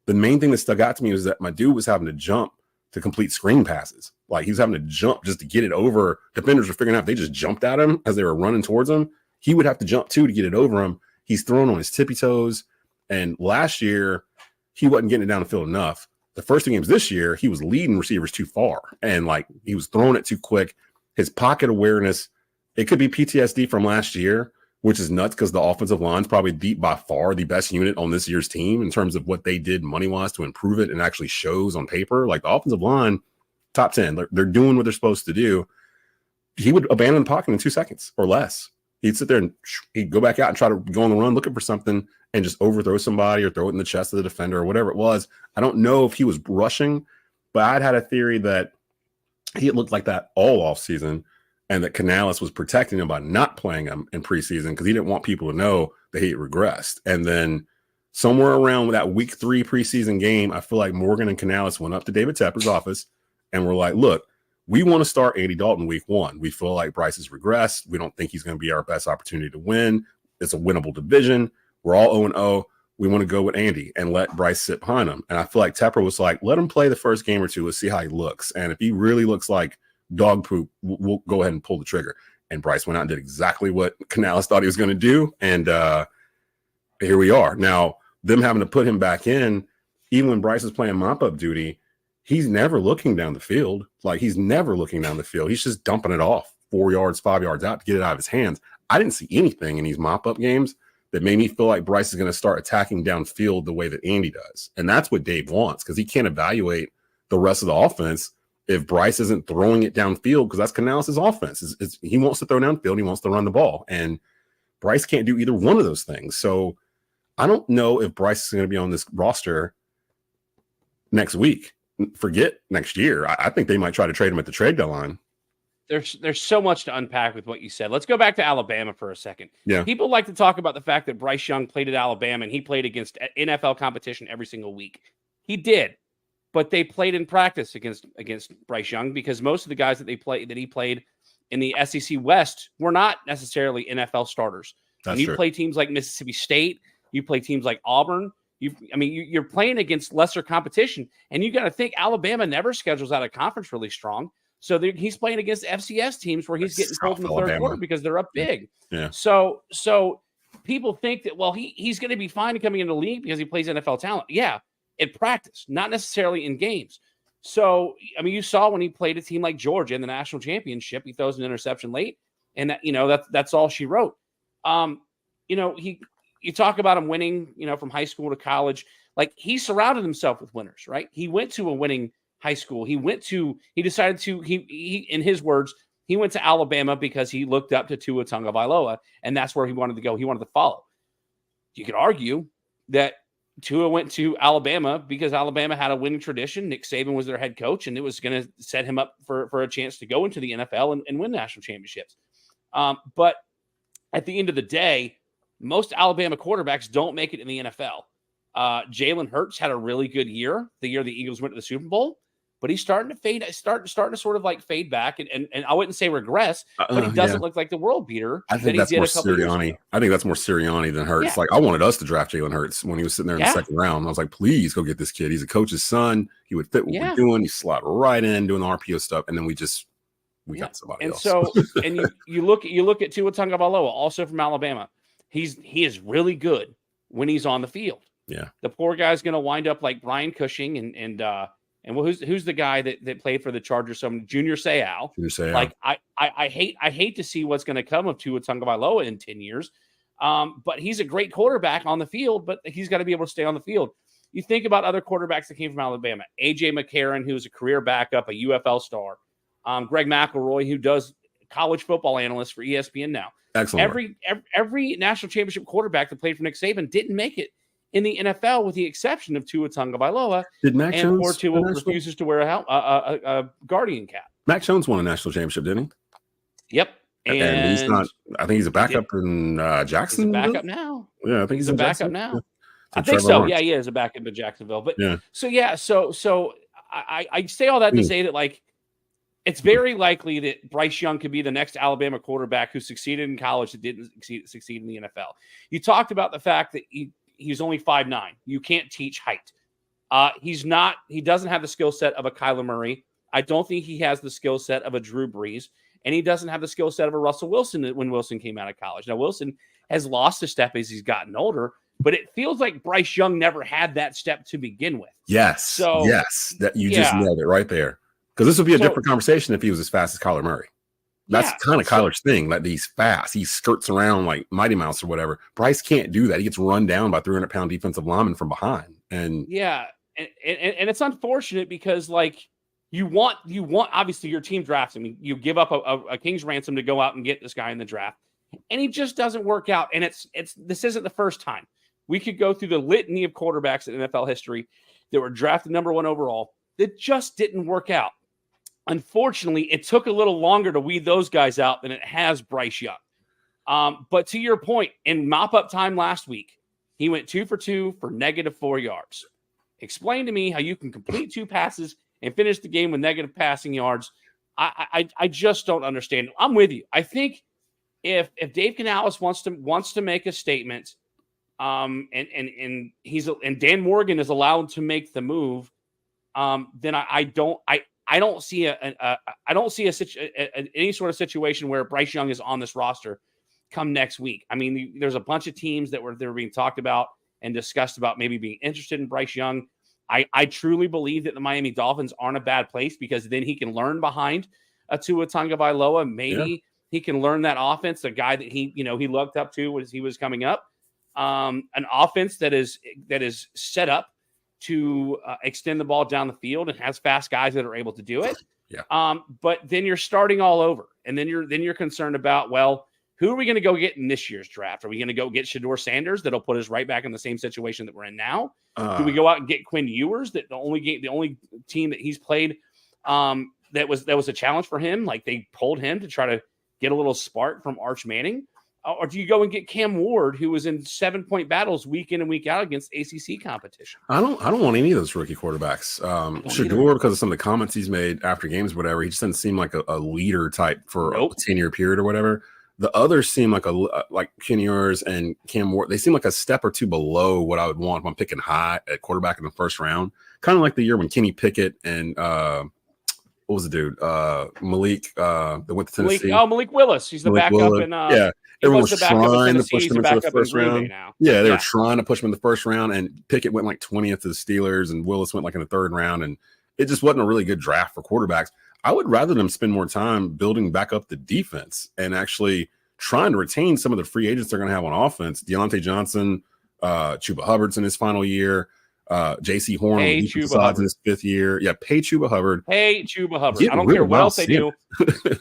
the main thing that stuck out to me was that my dude was having to jump to complete screen passes. Like he was having to jump just to get it over. Defenders were figuring out if they just jumped at him as they were running towards him, he would have to jump too to get it over him. He's thrown on his tippy toes. And last year, he wasn't getting it down the field enough. The first 2 games this year, he was leading receivers too far. And like he was throwing it too quick. His pocket awareness, it could be PTSD from last year, which is nuts because the offensive line's probably by far the best unit on this year's team in terms of what they did money-wise to improve it and actually shows on paper. Like the offensive line, top 10, they're doing what they're supposed to do. He would abandon the pocket in 2 seconds or less. He'd sit there and he'd go back out and try to go on the run looking for something and just overthrow somebody or throw it in the chest of the defender or whatever it was. I don't know if he was rushing, but I'd had a theory that he looked like that all offseason and that Canales was protecting him by not playing him in preseason because he didn't want people to know that he had regressed. And then somewhere around that week 3 preseason game, I feel like Morgan and Canales went up to David Tepper's office and were like, look, we want to start Andy Dalton week 1. We feel like Bryce has regressed. We don't think he's going to be our best opportunity to win. It's a winnable division. We're all 0-0. We want to go with Andy and let Bryce sit behind him. And I feel like Tepper was like, let him play the first game or two. Let's see how he looks. And if he really looks like dog poop, we'll go ahead and pull the trigger. And Bryce went out and did exactly what Canales thought he was going to do. And here we are. Now, them having to put him back in, even when Bryce is playing mop-up duty, he's never looking down the field. Like, he's never looking down the field. He's just dumping it off 4 yards, 5 yards out to get it out of his hands. I didn't see anything in these mop-up games that made me feel like Bryce is going to start attacking downfield the way that Andy does. And that's what Dave wants, because he can't evaluate the rest of the offense if Bryce isn't throwing it downfield, because that's Canales' offense. He wants to throw downfield. He wants to run the ball. And Bryce can't do either one of those things. So I don't know if Bryce is going to be on this roster next week. Forget next year. I think they might try to trade him at the trade deadline.
There's so much to unpack with what you said. Let's go back to Alabama for a second.
Yeah.
People like to talk about the fact that Bryce Young played at Alabama and he played against NFL competition every single week. He did, but they played in practice against Bryce Young, because most of the guys that he played in the SEC West were not necessarily NFL starters.
That's
and you
true.
play teams like Mississippi State, you play teams like Auburn. You're playing against lesser competition, and you got to think Alabama never schedules out a conference really strong. So he's playing against FCS teams where he's getting pulled in the third quarter because they're up big.
Yeah.
So people think that, well, he's going to be fine coming into the league because he plays NFL talent. Yeah, in practice, not necessarily in games. So, you saw when he played a team like Georgia in the national championship, he throws an interception late, and that's all she wrote. You talk about him winning, from high school to college. Like, he surrounded himself with winners, right? He went to a winning high school. He decided to, in his words, he went to Alabama because he looked up to Tua Tagovailoa, and that's where he wanted to go. He wanted to follow. You could argue that Tua went to Alabama because Alabama had a winning tradition. Nick Saban was their head coach, and it was going to set him up for a chance to go into the NFL and win national championships. But at the end of the day, most Alabama quarterbacks don't make it in the NFL. Jalen Hurts had a really good year, the year the Eagles went to the Super Bowl, but he's starting to fade, starting to sort of like fade back, and I wouldn't say regress, but he doesn't look like the world beater.
I think that's more Sirianni. I think that's more Sirianni than Hurts.
Yeah.
Like, I wanted us to draft Jalen Hurts when he was sitting there in the second round. I was like, please go get this kid. He's a coach's son. He would fit what we're doing. He slot right in doing the RPO stuff, and then we got somebody else.
So, and you look at Tua Tagovailoa, also from Alabama. He is really good when he's on the field.
Yeah,
the poor guy's going to wind up like Brian Cushing and who's the guy that played for the Chargers? Some Junior Seau. Like, I hate to see what's going to come of Tua Tagovailoa in 10 years. But he's a great quarterback on the field, but he's got to be able to stay on the field. You think about other quarterbacks that came from Alabama: AJ McCarron, who's a career backup, a UFL star; Greg McElroy, who does college football analyst for ESPN now.
Excellent.
Every national championship quarterback that played for Nick Saban didn't make it in the NFL, with the exception of Tua Tagovailoa.
Did Mac Jones?
Or Tua refuses to wear a Guardian cap.
Mac Jones won a national championship, didn't
he? Yep.
And he's not. I think he's a backup in Jackson.
He's a backup now.
Yeah, I think he's
a backup now. I think so. Lawrence. Yeah, he is a backup in Jacksonville. But so I say all that to say that, like, it's very likely that Bryce Young could be the next Alabama quarterback who succeeded in college that didn't succeed in the NFL. You talked about the fact that he's only 5'9". You can't teach height. He doesn't have the skill set of a Kyler Murray. I don't think he has the skill set of a Drew Brees, and he doesn't have the skill set of a Russell Wilson when Wilson came out of college. Now, Wilson has lost a step as he's gotten older, but it feels like Bryce Young never had that step to begin with.
Yes. That you just nailed it right there. Because this would be a different conversation if he was as fast as Kyler Murray. That's kind of Kyler's thing. Like, he's fast. He skirts around like Mighty Mouse or whatever. Bryce can't do that. He gets run down by 300-pound defensive linemen from behind. And
it's unfortunate because, like, you want obviously your team drafts him. You give up a king's ransom to go out and get this guy in the draft, and he just doesn't work out. And this isn't the first time. We could go through the litany of quarterbacks in NFL history that were drafted number 1 overall that just didn't work out. Unfortunately, it took a little longer to weed those guys out than it has Bryce Young. But to your point, in mop-up time last week, He went 2 for 2 for -4 yards. Explain to me how you can complete 2 passes and finish the game with negative passing yards. I just don't understand. I'm with you. I think if Dave Canales wants to make a statement, and Dan Morgan is allowed to make the move, then I don't see any sort of situation where Bryce Young is on this roster come next week. I mean, there's a bunch of teams that were being talked about and discussed about maybe being interested in Bryce Young. I truly believe that the Miami Dolphins aren't a bad place, because then he can learn behind a Tua Tagovailoa. Maybe he can learn that offense, the guy that he looked up to as he was coming up. An offense that is set up to extend the ball down the field and has fast guys that are able to do it.
Yeah.
But then you're starting all over, and then you're concerned about, well, who are we going to go get in this year's draft? Are we going to go get Shedeur Sanders that'll put us right back in the same situation that we're in now? Do we go out and get Quinn Ewers, that the only team that he's played that was a challenge for him? Like, they pulled him to try to get a little spark from Arch Manning? Or do you go and get Cam Ward, who was in 7-point battles week in and week out against ACC competition?
I don't want any of those rookie quarterbacks. Shedeur, because of some of the comments he's made after games, or whatever, he just doesn't seem like a leader type for a 10-year period or whatever. The others seem like like Kenny Ewers and Cam Ward. They seem like a step or two below what I would want if I'm picking high at quarterback in the first round. Kind of like the year when Kenny Pickett and what was the dude? Malik that went to Tennessee.
Malik Willis. He's the backup in
everyone was trying to push him into the first round. Yeah, they were trying to push him in the first round, and Pickett went like 20th to the Steelers, and Willis went like in the third round, and it just wasn't a really good draft for quarterbacks. I would rather them spend more time building back up the defense and actually trying to retain some of the free agents they're going to have on offense. Deontay Johnson, Chuba Hubbard's in his final year. J.C. Horn in his 5th year. Yeah, pay Chuba Hubbard.
Hey, Chuba Hubbard. I don't care what else they do.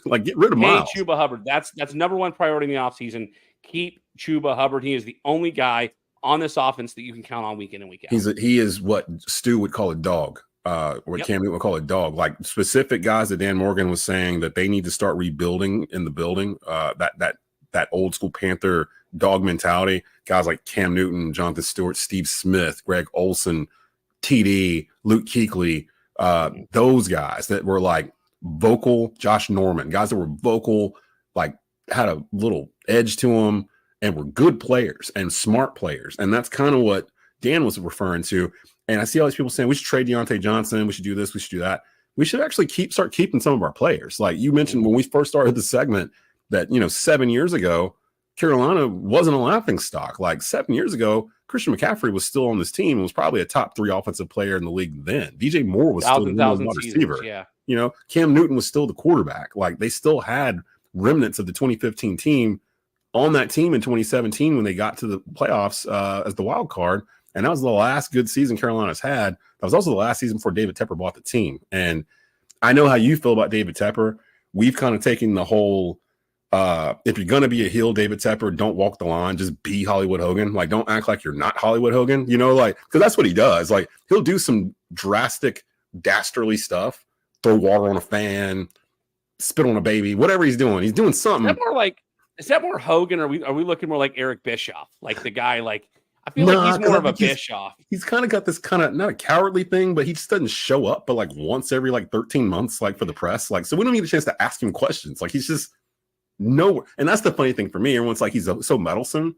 Like, get rid of Miles.
Hey, Chuba Hubbard. That's number one priority in the offseason. Keep Chuba Hubbard. He is the only guy on this offense that you can count on week in and week out. He is what Stu would call a dog. What Cam Newton would call a dog. Like, specific guys that Dan Morgan was saying that they need to start rebuilding in the building. That old school Panther dog mentality. Guys like Cam Newton, Jonathan Stewart, Steve Smith, Greg Olson, TD, Luke Kuechly, those guys that were like vocal, Josh Norman, guys that were vocal, like had a little edge to them and were good players and smart players. And that's kind of what Dan was referring to. And I see all these people saying we should trade Deontay Johnson, we should do this, we should do that. We should actually start keeping some of our players. Like you mentioned when we first started the segment that, 7 years ago, Carolina wasn't a laughing stock. Like 7 years ago, Christian McCaffrey was still on this team and was probably a top 3 offensive player in the league then. DJ Moore was still the number 1 receiver. Yeah.
Cam Newton was still the quarterback. Like they still had remnants of the 2015 team on that team in 2017 when they got to the playoffs as the wild card. And that was the last good season Carolina's had. That was also the last season before David Tepper bought the team. And I know how you feel about David Tepper. We've kind of taken the whole if you're going to be a heel David Tepper, don't walk the line. Just be Hollywood Hogan. Like, don't act like you're not Hollywood Hogan, because that's what he does. Like, he'll do some drastic, dastardly stuff, throw water on a fan, spit on a baby, whatever he's doing. He's doing something.
Is that more Hogan, or are we looking more like Eric Bischoff? Like the guy, like, I feel like he's more of a Bischoff. He's
kind of got this kind of, not a cowardly thing, but he just doesn't show up, but like once every like 13 months, like for the press. Like, so we don't get a chance to ask him questions. Like, he's just nowhere. And that's the funny thing for me. Everyone's like, he's so meddlesome.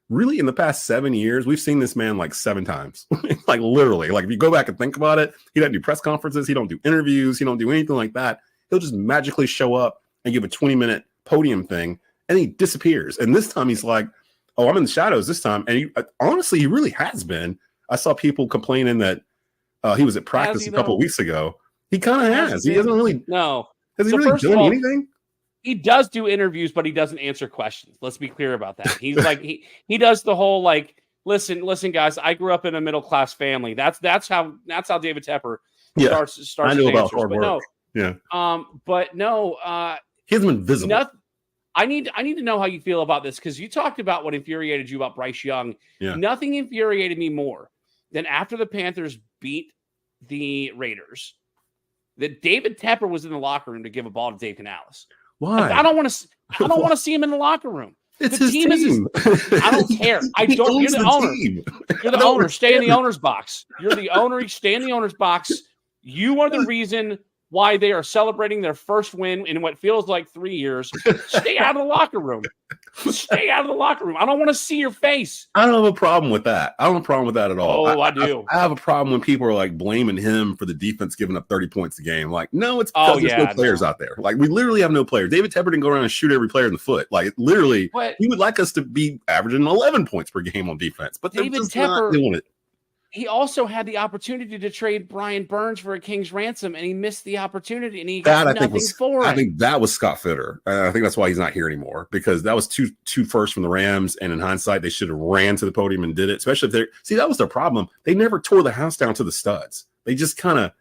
Really, in the past 7 years, we've seen this man like 7 times. Like, literally. Like, if you go back and think about it, he doesn't do press conferences. He don't do interviews. He don't do anything like that. He'll just magically show up and give a 20-minute podium thing, and he disappears. And this time he's like, oh, I'm in the shadows this time. And honestly, he really has been. I saw people complaining that he was at practice a couple of weeks ago. He kind of has. He hasn't really.
No.
Has he really done anything?
He does do interviews, but he doesn't answer questions. Let's be clear about that. He's like he does the whole like, listen, guys. I grew up in a middle class family. That's how David Tepper starts.
I know about hard work.
But no,
he hasn't been visible.
I need to know how you feel about this, because you talked about what infuriated you about Bryce Young.
Yeah.
Nothing infuriated me more than after the Panthers beat the Raiders, that David Tepper was in the locker room to give a ball to Dave Canales.
Why?
I don't want to see him in the locker room.
It's
The
his
team is
team.
I don't care. I
He
don't. You're
owns
the
the
owner.
team.
You're the owner. Stay in the owner's box. You're the owner. You stay in the owner's box. You are the reason why they are celebrating their first win in what feels like 3 years. Stay out of the locker room. Stay out of the locker room. I don't want to see your face.
I don't have a problem with that. I don't have a problem with that at all.
Oh, I do.
I have a problem when people are like blaming him for the defense giving up 30 points a game. Like, no, it's
Oh,
because there's
yeah,
no players out there. Like, we literally have no players. David Tepper didn't go around and shoot every player in the foot. Like, literally,
But
he would like us to be averaging 11 points per game on defense, but they're
David
just not
Tepper-
doing it.
he also had the opportunity to trade Brian Burns for a king's ransom, and he missed the opportunity, and he got nothing for it.
I think that was Scott Fitter. I think that's why he's not here anymore, because that was two firsts from the Rams, and in hindsight, they should have ran to the podium and did it. Especially if that was their problem. They never tore the house down to the studs. They just kind of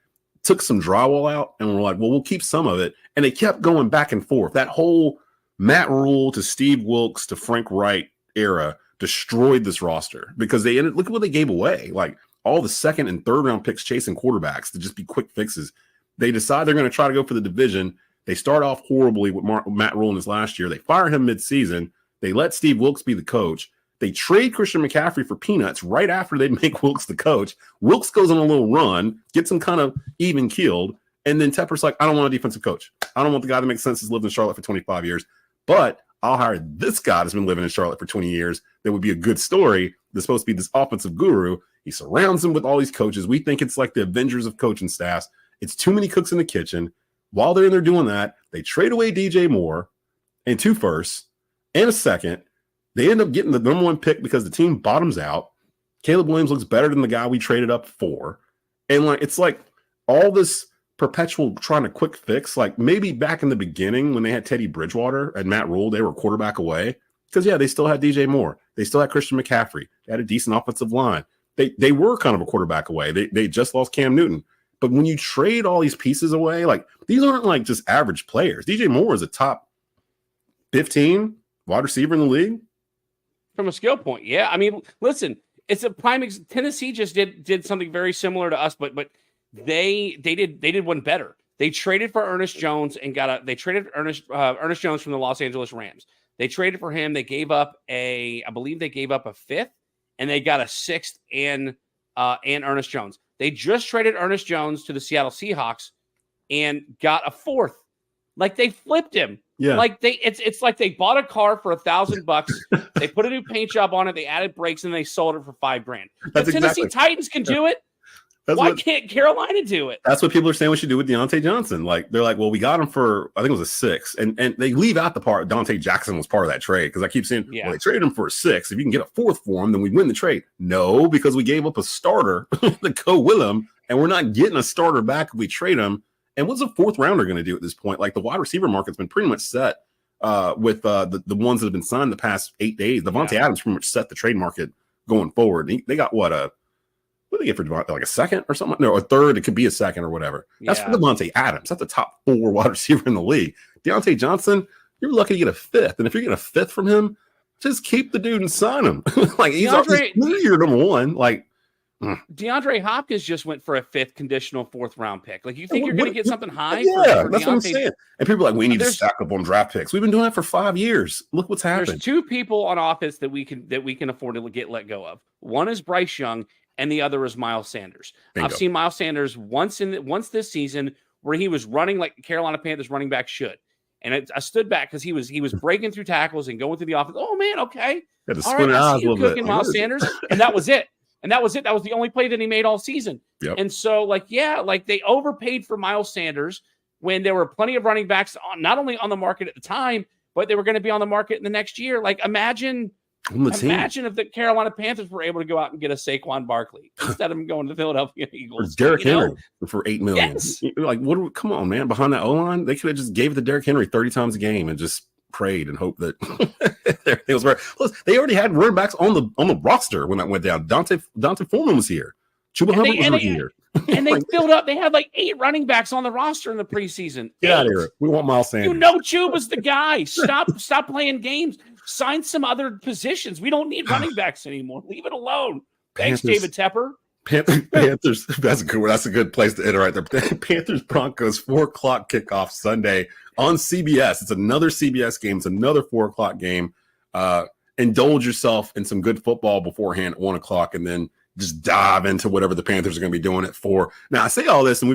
took some drywall out and were like, well, we'll keep some of it, and they kept going back and forth. That whole Matt Rule to Steve Wilkes to Frank Wright era destroyed this roster, because they ended. Look at what they gave away. Like, all the second and third round picks chasing quarterbacks to just be quick fixes. They decide they're going to try to go for the division. They start off horribly with Matt Rule in his last year. They fire him midseason. They let Steve Wilkes be the coach. They trade Christian McCaffrey for peanuts right after they make Wilkes the coach. Wilkes goes on a little run, gets him kind of even keeled, and then Tepper's like, I don't want a defensive coach. I don't want the guy that makes sense, has lived in Charlotte for 25 years, but I'll hire this guy that's been living in Charlotte for 20 years. That would be a good story. That's supposed to be this offensive guru. He surrounds him with all these coaches. We think it's like the Avengers of coaching staffs. It's too many cooks in the kitchen. While they're in there doing that, they trade away DJ Moore and 2 firsts and a second. They end up getting the number 1 pick because the team bottoms out. Caleb Williams looks better than the guy we traded up for. And it's like all this perpetual trying to quick fix. Like, maybe back in the beginning when they had Teddy Bridgewater and Matt Rule, they were a quarterback away. Because, yeah, they still had DJ Moore. They still had Christian McCaffrey. They had a decent offensive line. They were kind of a quarterback away. They just lost Cam Newton. But when you trade all these pieces away, like, these aren't like just average players. DJ Moore is a top 15 wide receiver in the league.
From a skill point, yeah. I mean, listen, it's a prime. Tennessee just did something very similar to us, but they did one better. They traded for Ernest Jones and they traded Ernest Jones from the Los Angeles Rams. They traded for him. They gave up I believe they gave up a 5th, and they got a 6th and Ernest Jones. They just traded Ernest Jones to the Seattle Seahawks and got a 4th. Like, they flipped him.
Yeah.
Like, it's like they bought a car for $1,000. They put a new paint job on it. They added brakes and they sold it for $5,000. The Tennessee Titans can do it. Why can't Carolina do it?
That's what people are saying we should do with Deontay Johnson. Like, they're like, well, we got him for, I think it was a 6. And they leave out the part Dante Jackson was part of that trade, because I keep saying, well, they traded him for a 6. If you can get a 4th for him, then we win the trade. No, because we gave up a starter to go with him, and we're not getting a starter back if we trade him. And what's a 4th rounder going to do at this point? Like, the wide receiver market's been pretty much set with the ones that have been signed the past 8 days. Devontae Adams pretty much set the trade market going forward. They got what do they get for Devontae? Like a 2nd or something? No, a 3rd. It could be a 2nd or whatever. That's for Devontae Adams. That's the top 4 wide receiver in the league. Deontay Johnson, you're lucky to get a 5th. And if you're getting a 5th from him, just keep the dude and sign him. Like, he's your number 1. Like,
DeAndre Hopkins just went for a 5th conditional 4th round pick. Like, you think you're going to get something high?
Yeah, that's what I'm saying. And people are like, we need to stack up on draft picks. We've been doing that for 5 years. Look what's happened.
There's 2 people on offense that we can afford to get let go of. One is Bryce Young, and the other is Miles Sanders. Bingo. I've seen Miles Sanders once this season where he was running like Carolina Panthers running back should. And I stood back because he was breaking through tackles and going through the offense. Oh, man, okay. All right, I see you cooking, Miles Sanders. And that was it. That was the only play that he made all season. Yep. And so, they overpaid for Miles Sanders when there were plenty of running backs not only on the market at the time, but they were going to be on the market in the next year. Like, imagine if the Carolina Panthers were able to go out and get a Saquon Barkley instead of going to the Philadelphia Eagles.
Or Derrick Henry for $8 million. Yes. Like, come on, man. Behind that O-line, they could have just gave it to Derrick Henry 30 times a game and just prayed and hoped that everything was right. Plus, they already had running backs on the roster when that went down. Dante Foreman was here. Chuba Hubbard was here.
And they filled up. They had like 8 running backs on the roster in the preseason.
Get out of here. We want Miles Sanders.
Chuba's the guy. Stop playing games. Sign some other positions. We don't need running backs anymore. Leave it alone. Thanks, David Tepper.
Panthers. That's a good place to enter right there. Panthers Broncos 4:00 kickoff Sunday on CBS. It's another CBS game. It's another 4:00 game. Indulge yourself in some good football beforehand at 1 o'clock, and then just dive into whatever the Panthers are going to be doing at 4. Now, I say all this, and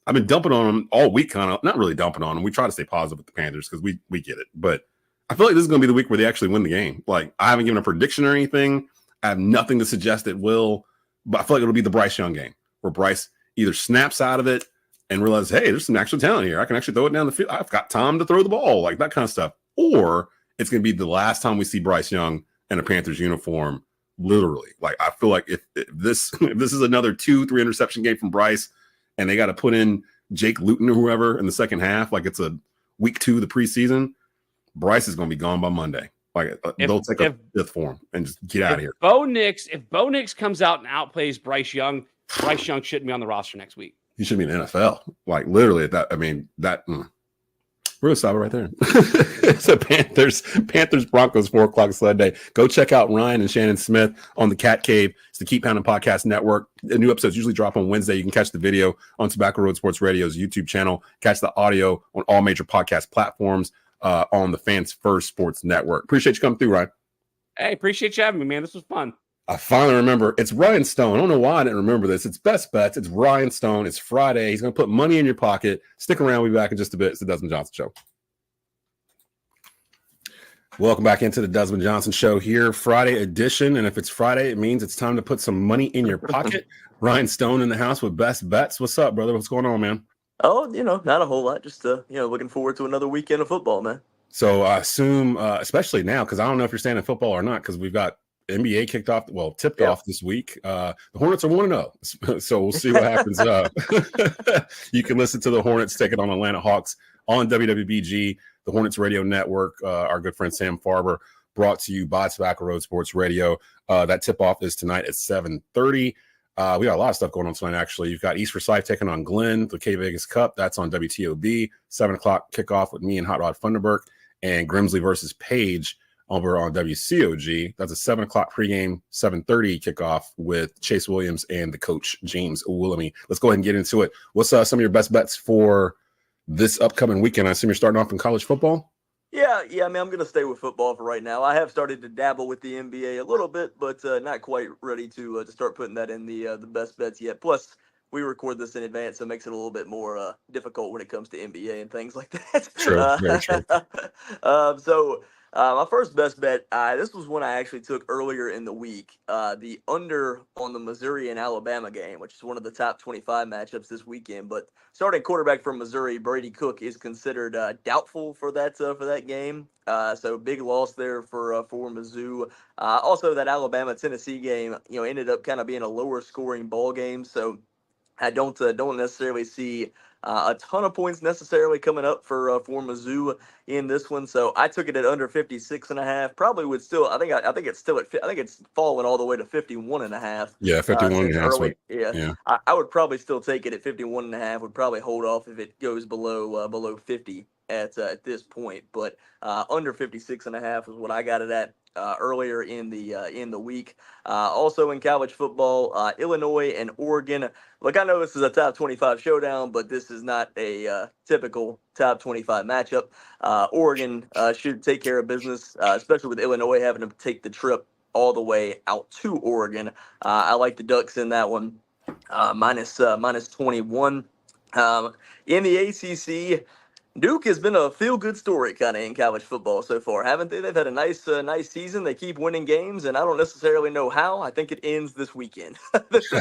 I've been dumping on them all week, not really dumping on them. We try to stay positive with the Panthers because we get it. But I feel like this is going to be the week where they actually win the game. Like, I haven't given a prediction or anything. I have nothing to suggest it will, but I feel like it'll be the Bryce Young game where Bryce either snaps out of it and realizes, hey, there's some actual talent here. I can actually throw it down the field. I've got time to throw the ball, like that kind of stuff. Or it's going to be the last time we see Bryce Young in a Panthers uniform, literally. Like, I feel like if this is another 2-3 interception game from Bryce, and they got to put in Jake Luton or whoever in the second half, like it's a week 2 of the preseason, Bryce is going to be gone by Monday. Like, they'll take a fifth for him and just get out of here.
If Bo Nix comes out and outplays Bryce Young shouldn't be on the roster next week.
He should be in the NFL. Like, literally at that. I mean, that we're gonna stop it right there. It's a Panthers Broncos 4 o'clock Sunday. Go check out Ryan and Shannon Smith on the Cat Cave. It's the Keep Pounding Podcast Network. The new episodes usually drop on Wednesday. You can catch the video on Tobacco Road Sports Radio's YouTube channel. Catch the audio on all major podcast platforms. On the Fans First Sports Network. Appreciate you coming through, Ryan.
Hey, appreciate you having me, man. This was fun.
I finally remember. It's Ryan Stone. I don't know why I didn't remember this. It's Best Bets. It's Ryan Stone. It's Friday. He's going to put money in your pocket. Stick around. We'll be back in just a bit. It's the Desmond Johnson Show. Welcome back into the Desmond Johnson Show here, Friday edition. And if it's Friday, it means it's time to put some money in your pocket. Ryan Stone in the house with Best Bets. What's up, brother? What's going on, man?
Oh, not a whole lot. Just, looking forward to another weekend of football, man.
So I assume, especially now, because I don't know if you're staying in football or not, because we've got NBA tipped off this week. The Hornets are 1-0, so we'll see what happens. You can listen to the Hornets take it on Atlanta Hawks on WWBG, the Hornets Radio Network. Our good friend Sam Farber, brought to you by Tobacco Road Sports Radio. That tip-off is tonight at 7:30. We got a lot of stuff going on tonight, actually. You've got East Forsyth taking on Glenn, the K-Vegas Cup. That's on WTOB. 7 o'clock kickoff with me and Hot Rod Funderburk, and Grimsley versus Page over on WCOG. That's a 7 o'clock pregame, 7:30 kickoff with Chase Williams and the coach, James Willamy. Let's go ahead and get into it. What's some of your best bets for this upcoming weekend? I assume you're starting off in college football?
Yeah. I mean, I'm going to stay with football for right now. I have started to dabble with the NBA a little bit, but not quite ready to start putting that in the best bets yet. Plus, we record this in advance, so it makes it a little bit more difficult when it comes to NBA and things like that.
True, very true.
My first best bet, this was one I actually took earlier in the week, the under on the Missouri and Alabama game, which is one of the top 25 matchups this weekend. But starting quarterback from Missouri, Brady Cook, is considered doubtful for that game. So big loss there for Mizzou. Also, that Alabama-Tennessee game, ended up kind of being a lower scoring ball game. So I don't necessarily see a ton of points necessarily coming up for Mizzou in this one. So I took it at under 56.5. Probably would still. I think it's fallen all the way to 51.5.
Yeah, 51.5.
Yeah. I would probably still take it at 51.5. Would probably hold off if it goes below 50 at this point. But under 56.5 is what I got it at. Earlier in the week. Also in college football, Illinois and Oregon. Look, I know this is a top 25 showdown, but this is not a typical top 25 matchup. Oregon should take care of business, especially with Illinois having to take the trip all the way out to Oregon. I like the Ducks in that one, minus 21. In the ACC, Duke has been a feel-good story kind of in college football so far, haven't they? They've had a nice season. They keep winning games, and I don't necessarily know how. I think it ends this weekend. This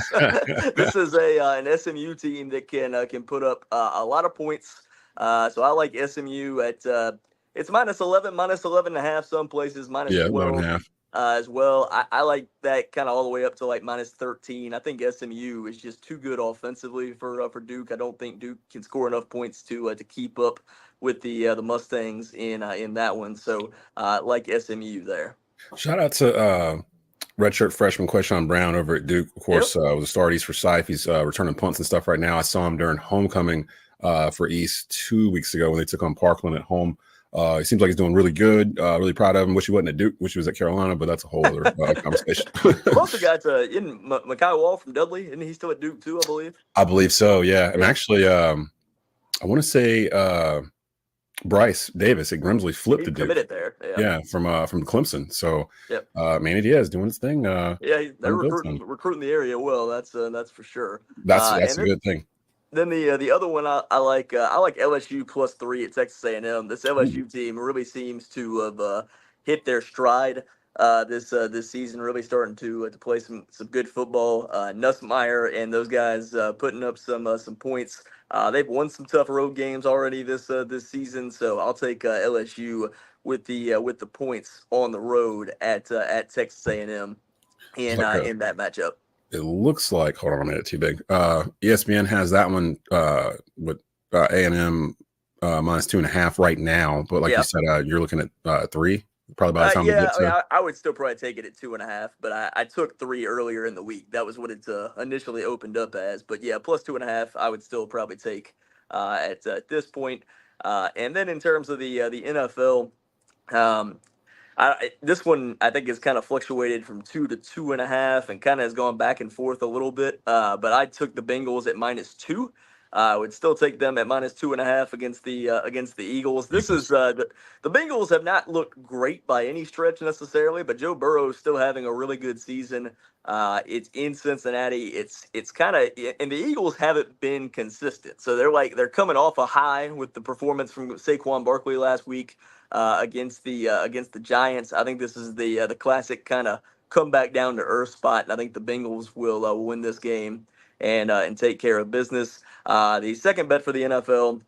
is an SMU team that can put up a lot of points. So I like SMU at it's minus 11, minus 11.5 some places, minus 12.
11.5.
As well. I like that kind of all the way up to like minus 13. I think SMU is just too good offensively for Duke. I don't think Duke can score enough points to keep up with the Mustangs in that one. So like SMU there.
Shout out to redshirt freshman Quayshawn Brown over at Duke. Of course, was a star at East Forsyth. He's returning punts and stuff right now. I saw him during homecoming for East 2 weeks ago when they took on Parkland at home. He seems like he's doing really good. Really proud of him. Wish he wasn't at Duke. Wish he was at Carolina, but that's a whole other conversation.
Also got Mekhi Wall from Dudley. Isn't he still at Duke too, I believe?
I believe so, yeah. And actually, I want to say Bryce Davis at Grimsley flipped
He
the dude.
committed there.
Yeah, from Clemson. So
Yep.
Manny Diaz doing his thing.
Yeah, they're recruiting the area well. That's for sure.
That's
And
a good thing.
then the other one I like LSU +3 at Texas A&M. This LSU team really seems to have hit their stride this season. Really starting to play some good football. Nussmeier and those guys putting up some points. They've won some tough road games already this season. So I'll take LSU with the points on the road at Texas A&M in that matchup.
It looks like, hold on a minute, too big. ESPN has that one with A&M -2.5 right now. But like you said, you're looking at 3 probably by the time we get to.
I would still probably take it at 2.5, but I took 3 earlier in the week. That was what it initially opened up as. But yeah, +2.5, I would still probably take at this point. And then in terms of the NFL, this one I think has kind of fluctuated from 2 to 2.5 and kind of has gone back and forth a little bit. But I took the Bengals at -2. I would still take them at -2.5 against the Eagles. This is the Bengals have not looked great by any stretch necessarily, but Joe Burrow is still having a really good season. It's in Cincinnati. It's kind of, and the Eagles haven't been consistent. So they're coming off a high with the performance from Saquon Barkley last week against the Giants. I think this is the classic kind of come back down to earth spot, and I think the Bengals will win this game and take care of business. The second bet for the NFL,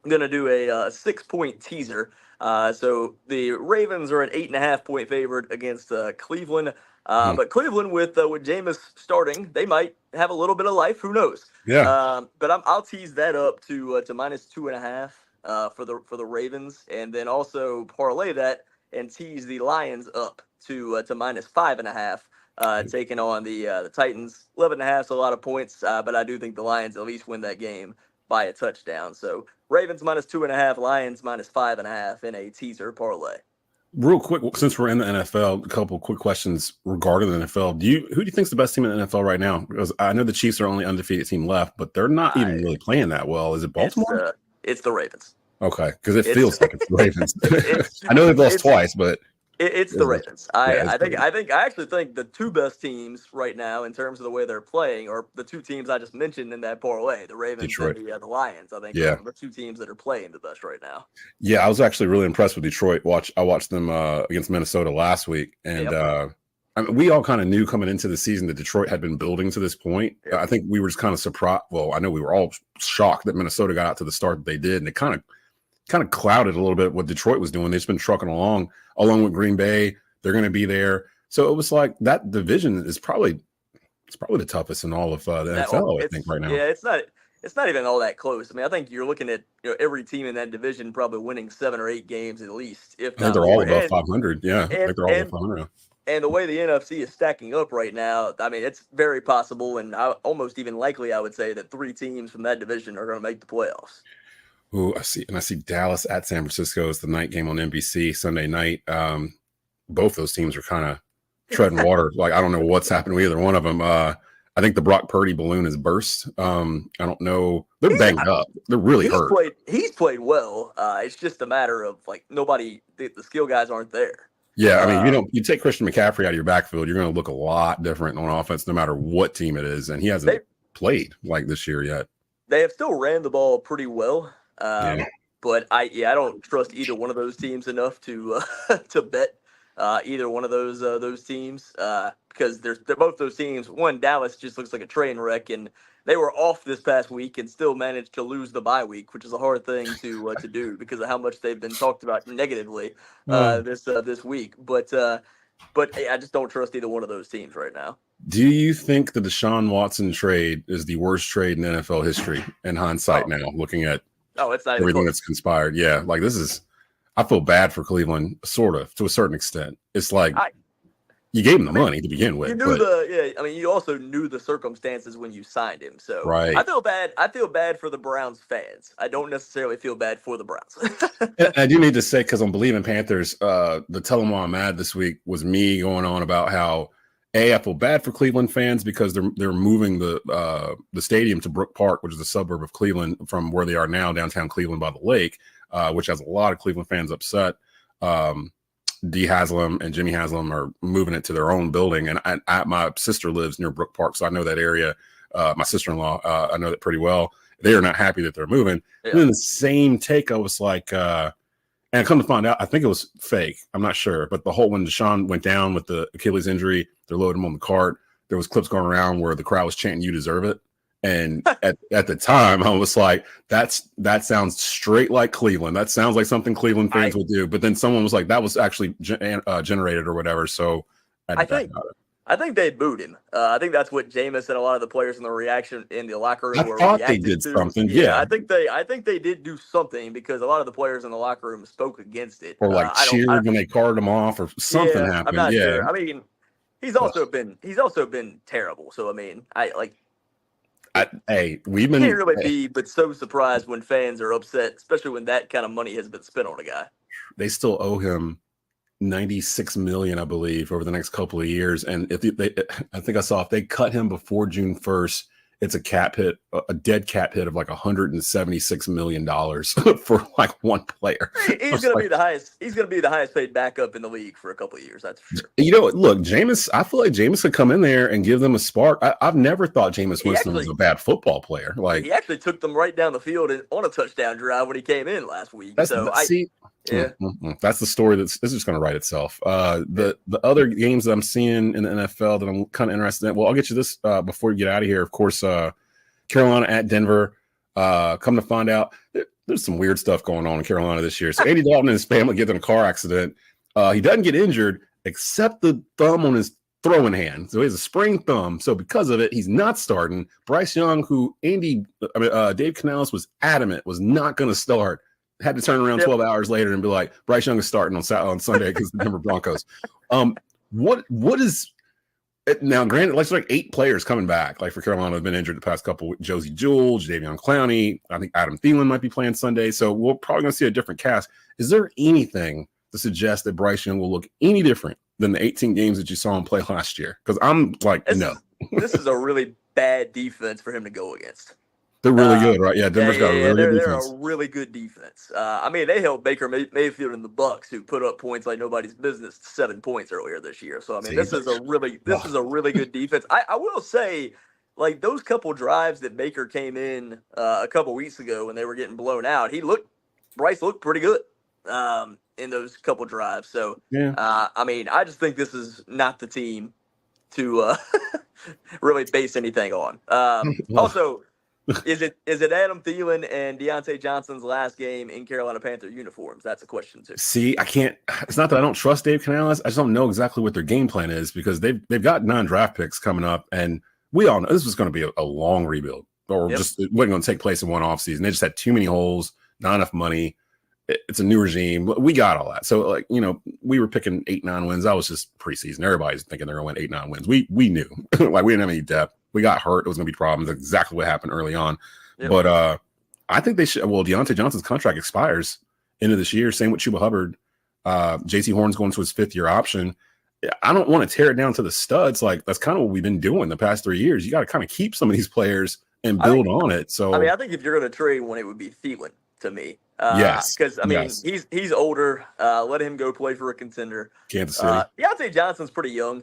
I'm going to do a 6-point teaser. So the Ravens are an 8.5-point favorite against Cleveland. But Cleveland with Jameis starting, they might have a little bit of life. Who knows?
Yeah.
But I'll tease that up to -2.5 for the Ravens, and then also parlay that and tease the Lions up to -5.5. Taking on the Titans. 11.5 is a lot of points, but I do think the Lions at least win that game by a touchdown. So Ravens -2.5, Lions -5.5 in a teaser parlay.
Real quick, since we're in the NFL, a couple quick questions regarding the NFL. Who do you think is the best team in the NFL right now? Because I know the Chiefs are only undefeated team left, but they're not even really playing that well. Is it Baltimore?
It's the Ravens.
Okay, because it feels like it's the Ravens. I know they've lost twice, but
it's the Ravens. I actually think the two best teams right now in terms of the way they're playing are the two teams I just mentioned in that parlay, the Ravens
Detroit.
and the Lions. I think are the two teams that are playing the best right now.
Yeah, I was actually really impressed with Detroit. I watched them against Minnesota last week, and I mean, we all kind of knew coming into the season that Detroit had been building to this point.
Yep.
I think we were just kind of surprised. Well, I know we were all shocked that Minnesota got out to the start that they did, and it kind of clouded a little bit what Detroit was doing. They've just been trucking along with Green Bay. They're going to be there. So it was like that division is probably the toughest in all of the NFL, I think, right now.
Yeah, it's not even all that close. I mean, I think you're looking at every team in that division probably winning 7 or 8 games at least. If not,
they're all
more.
above 500. Yeah, I think they're all above 500.
And the way the NFC is stacking up right now, I mean, it's very possible and almost even likely, I would say, that 3 teams from that division are going to make the playoffs.
Ooh, I see Dallas at San Francisco is the night game on NBC Sunday night. Both those teams are kind of treading water. Like, I don't know what's happened with either one of them. I think the Brock Purdy balloon has burst. I don't know. They're banged up. They're really hurt.
He's played well. It's just a matter of the skill guys aren't there.
Yeah, I mean, you take Christian McCaffrey out of your backfield, you're going to look a lot different on offense, no matter what team it is. And he hasn't played like this year yet.
They have still ran the ball pretty well. But I don't trust either one of those teams enough to bet either one of those teams because they're both those teams. One, Dallas just looks like a train wreck, and they were off this past week and still managed to lose the bye week, which is a hard thing to do because of how much they've been talked about negatively this week. But I just don't trust either one of those teams right now.
Do you think the Deshaun Watson trade is the worst trade in NFL history in hindsight now, looking at
it's not
everything that's conspired? Yeah, like this is – I feel bad for Cleveland, sort of, to a certain extent. It's like you gave him the money to begin with.
You also knew the circumstances when you signed him. So
right.
I feel bad for the Browns fans. I don't necessarily feel bad for the Browns.
I do need to say, because on Believe in Panthers, the Tell 'em Why I'm Mad this week was me going on about how I feel bad for Cleveland fans because they're moving the stadium to Brook Park, which is a suburb of Cleveland from where they are now, downtown Cleveland by the lake, which has a lot of Cleveland fans upset. D. Haslam and Jimmy Haslam are moving it to their own building, and my sister lives near Brook Park, so I know that area. My sister-in-law, I know that pretty well. They are not happy that they're moving. Yeah. And in the same take, I was like, and I come to find out, I think it was fake. I'm not sure, but the whole when Deshaun went down with the Achilles injury, they're loading him on the cart. There was clips going around where the crowd was chanting, "You deserve it." And at the time, I was like, that sounds straight like Cleveland. That sounds like something Cleveland fans would do. But then someone was like, that was actually generated or whatever. So I
think they booed him. I think that's what Jameis and a lot of the players in the reaction in the locker room were
thought they did something. Yeah,
I think they did do something because a lot of the players in the locker room spoke against it.
Or like cheered when they carted him off or something happened.
I'm not sure. I mean, he's also been terrible. So I mean,
we've been
can't really be but so surprised when fans are upset, especially when that kind of money has been spent on a guy.
They still owe him $96 million, I believe, over the next couple of years. And I think I saw if they cut him before June 1st, it's a cap hit, a dead cap hit of like $176 million for like one player.
He's going to be the highest. He's going to be the highest paid backup in the league for a couple of years. That's for sure.
You know, look, Jameis. I feel like Jameis could come in there and give them a spark. I've never thought Jameis Winston was a bad football player. Like
he actually took them right down the field on a touchdown drive when he came in last week. That's
the story this is just going to write itself. The other games that I'm seeing in the NFL that I'm kind of interested in. Well, I'll get you this before you get out of here. Of course, Carolina at Denver. Come to find out, there's some weird stuff going on in Carolina this year. So Andy Dalton and his family get in a car accident. He doesn't get injured except the thumb on his throwing hand. So he has a sprained thumb. So because of it, he's not starting. Bryce Young, who Dave Canales was adamant was not going to start, had to turn around 12 hours later and be like, Bryce Young is starting on Sunday against the Denver Broncos. What is it now? Granted, like 8 players coming back, like for Carolina, have been injured the past couple. Josie Jewell, Jadeveon Clowney. I think Adam Thielen might be playing Sunday. So we're probably going to see a different cast. Is there anything to suggest that Bryce Young will look any different than the 18 games that you saw him play last year? Because I'm like, no.
This is a really bad defense for him to go against.
They're really good, right? Yeah, Denver's got a really good defense.
They're a really good defense. I mean, they held Baker Mayfield and the Bucks, who put up points like nobody's business, 7 points earlier this year. So I mean, this is a really good defense. I will say, like those couple drives that Baker came in a couple weeks ago when they were getting blown out, Bryce looked pretty good in those couple drives. So I mean, I just think this is not the team to really base anything on. Also. Is it Adam Thielen and Deontay Johnson's last game in Carolina Panther uniforms? That's a question too.
See, I can't. It's not that I don't trust Dave Canales. I just don't know exactly what their game plan is because they've got 9 draft picks coming up, and we all know this was going to be a long rebuild, or just it wasn't going to take place in one offseason. They just had too many holes, not enough money. It's a new regime. We got all that. So, like, you know, we were picking 8-9 wins. That was just preseason. Everybody's thinking they're going to win 8-9 wins. We knew, like, we didn't have any depth. We got hurt. It was going to be problems. Exactly what happened early on. Yep. But I think they should. Well, Deontay Johnson's contract expires end of this year. Same with Chuba Hubbard. J.C. Horn's going to his 5th-year option. I don't want to tear it down to the studs. Like, that's kind of what we've been doing the past 3 years. You got to kind of keep some of these players and build on it. So,
I mean, I think if you're going to trade one, it would be Thielen to me.
Yes.
Because, I mean, he's older. Let him go play for a contender.
Kansas City.
Deontay Johnson's pretty young.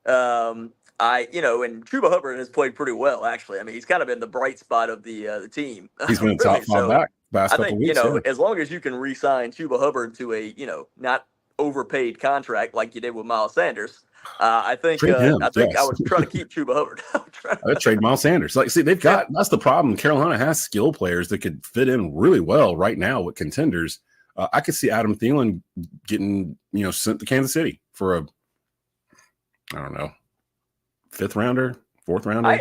And Chuba Hubbard has played pretty well, actually. I mean, he's kind of been the bright spot of the team.
He's been really, top 5 back last couple weeks.
As long as you can re-sign Chuba Hubbard to a, not overpaid contract like you did with Miles Sanders, I think I would try to keep Chuba Hubbard.
I'd trade Miles Sanders. Like, see, they've got that's the problem. Carolina has skill players that could fit in really well right now with contenders. I could see Adam Thielen getting sent to Kansas City for a, I don't know, 5th rounder, 4th rounder.
I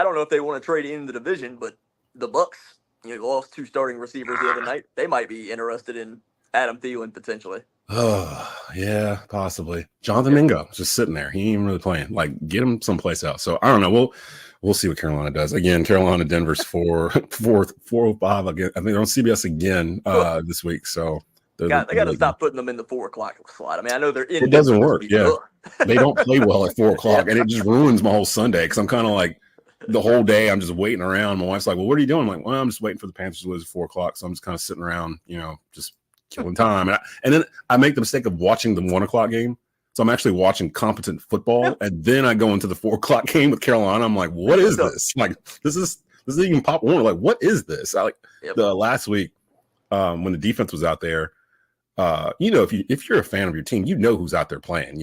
don't know if they want to trade in the division, but the Bucks, lost 2 starting receivers the other night. They might be interested in Adam Thielen potentially.
Oh, yeah, possibly. Jonathan Mingo just sitting there. He ain't even really playing. Like, get him someplace else. So I don't know. We'll see what Carolina does. Again, Carolina, Denver's 405 again. I think they're on CBS again this week. So
They got to stop putting them in the 4 o'clock slot. I mean, I know they're in.
It doesn't work. Yeah, they don't play well at 4 o'clock, and it just ruins my whole Sunday because I'm kind of like the whole day I'm just waiting around. My wife's like, "Well, what are you doing?" I'm like, "Well, I'm just waiting for the Panthers to lose at 4 o'clock." So I'm just kind of sitting around, just killing time. And then I make the mistake of watching the 1 o'clock game. So I'm actually watching competent football, and then I go into the 4 o'clock game with Carolina. I'm like, "What is this? Like, this is even Pop Warner. Like, what is this?" The last week when the defense was out there. If you're a fan of your team, who's out there playing.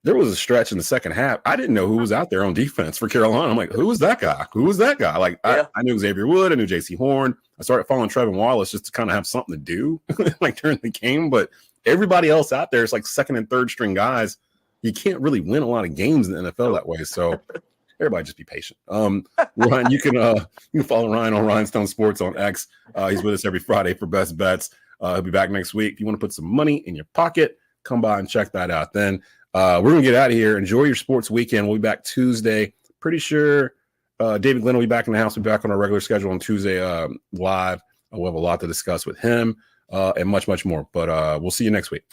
There was a stretch in the second half. I didn't know who was out there on defense for Carolina. I'm like, who was that guy? Who was that guy? Like, I knew Xavier Wood. I knew J.C. Horn. I started following Trevin Wallace just to kind of have something to do like during the game. But everybody else out there is like second and third string guys. You can't really win a lot of games in the NFL that way. So everybody just be patient. Ryan, you can follow Ryan on Rhinestone Sports on X. He's with us every Friday for Best Bets. He'll be back next week. If you want to put some money in your pocket, come by and check that out. Then we're going to get out of here. Enjoy your sports weekend. We'll be back Tuesday. Pretty sure David Glenn will be back in the house. We'll be back on our regular schedule on Tuesday live. We'll have a lot to discuss with him and much, much more. But we'll see you next week.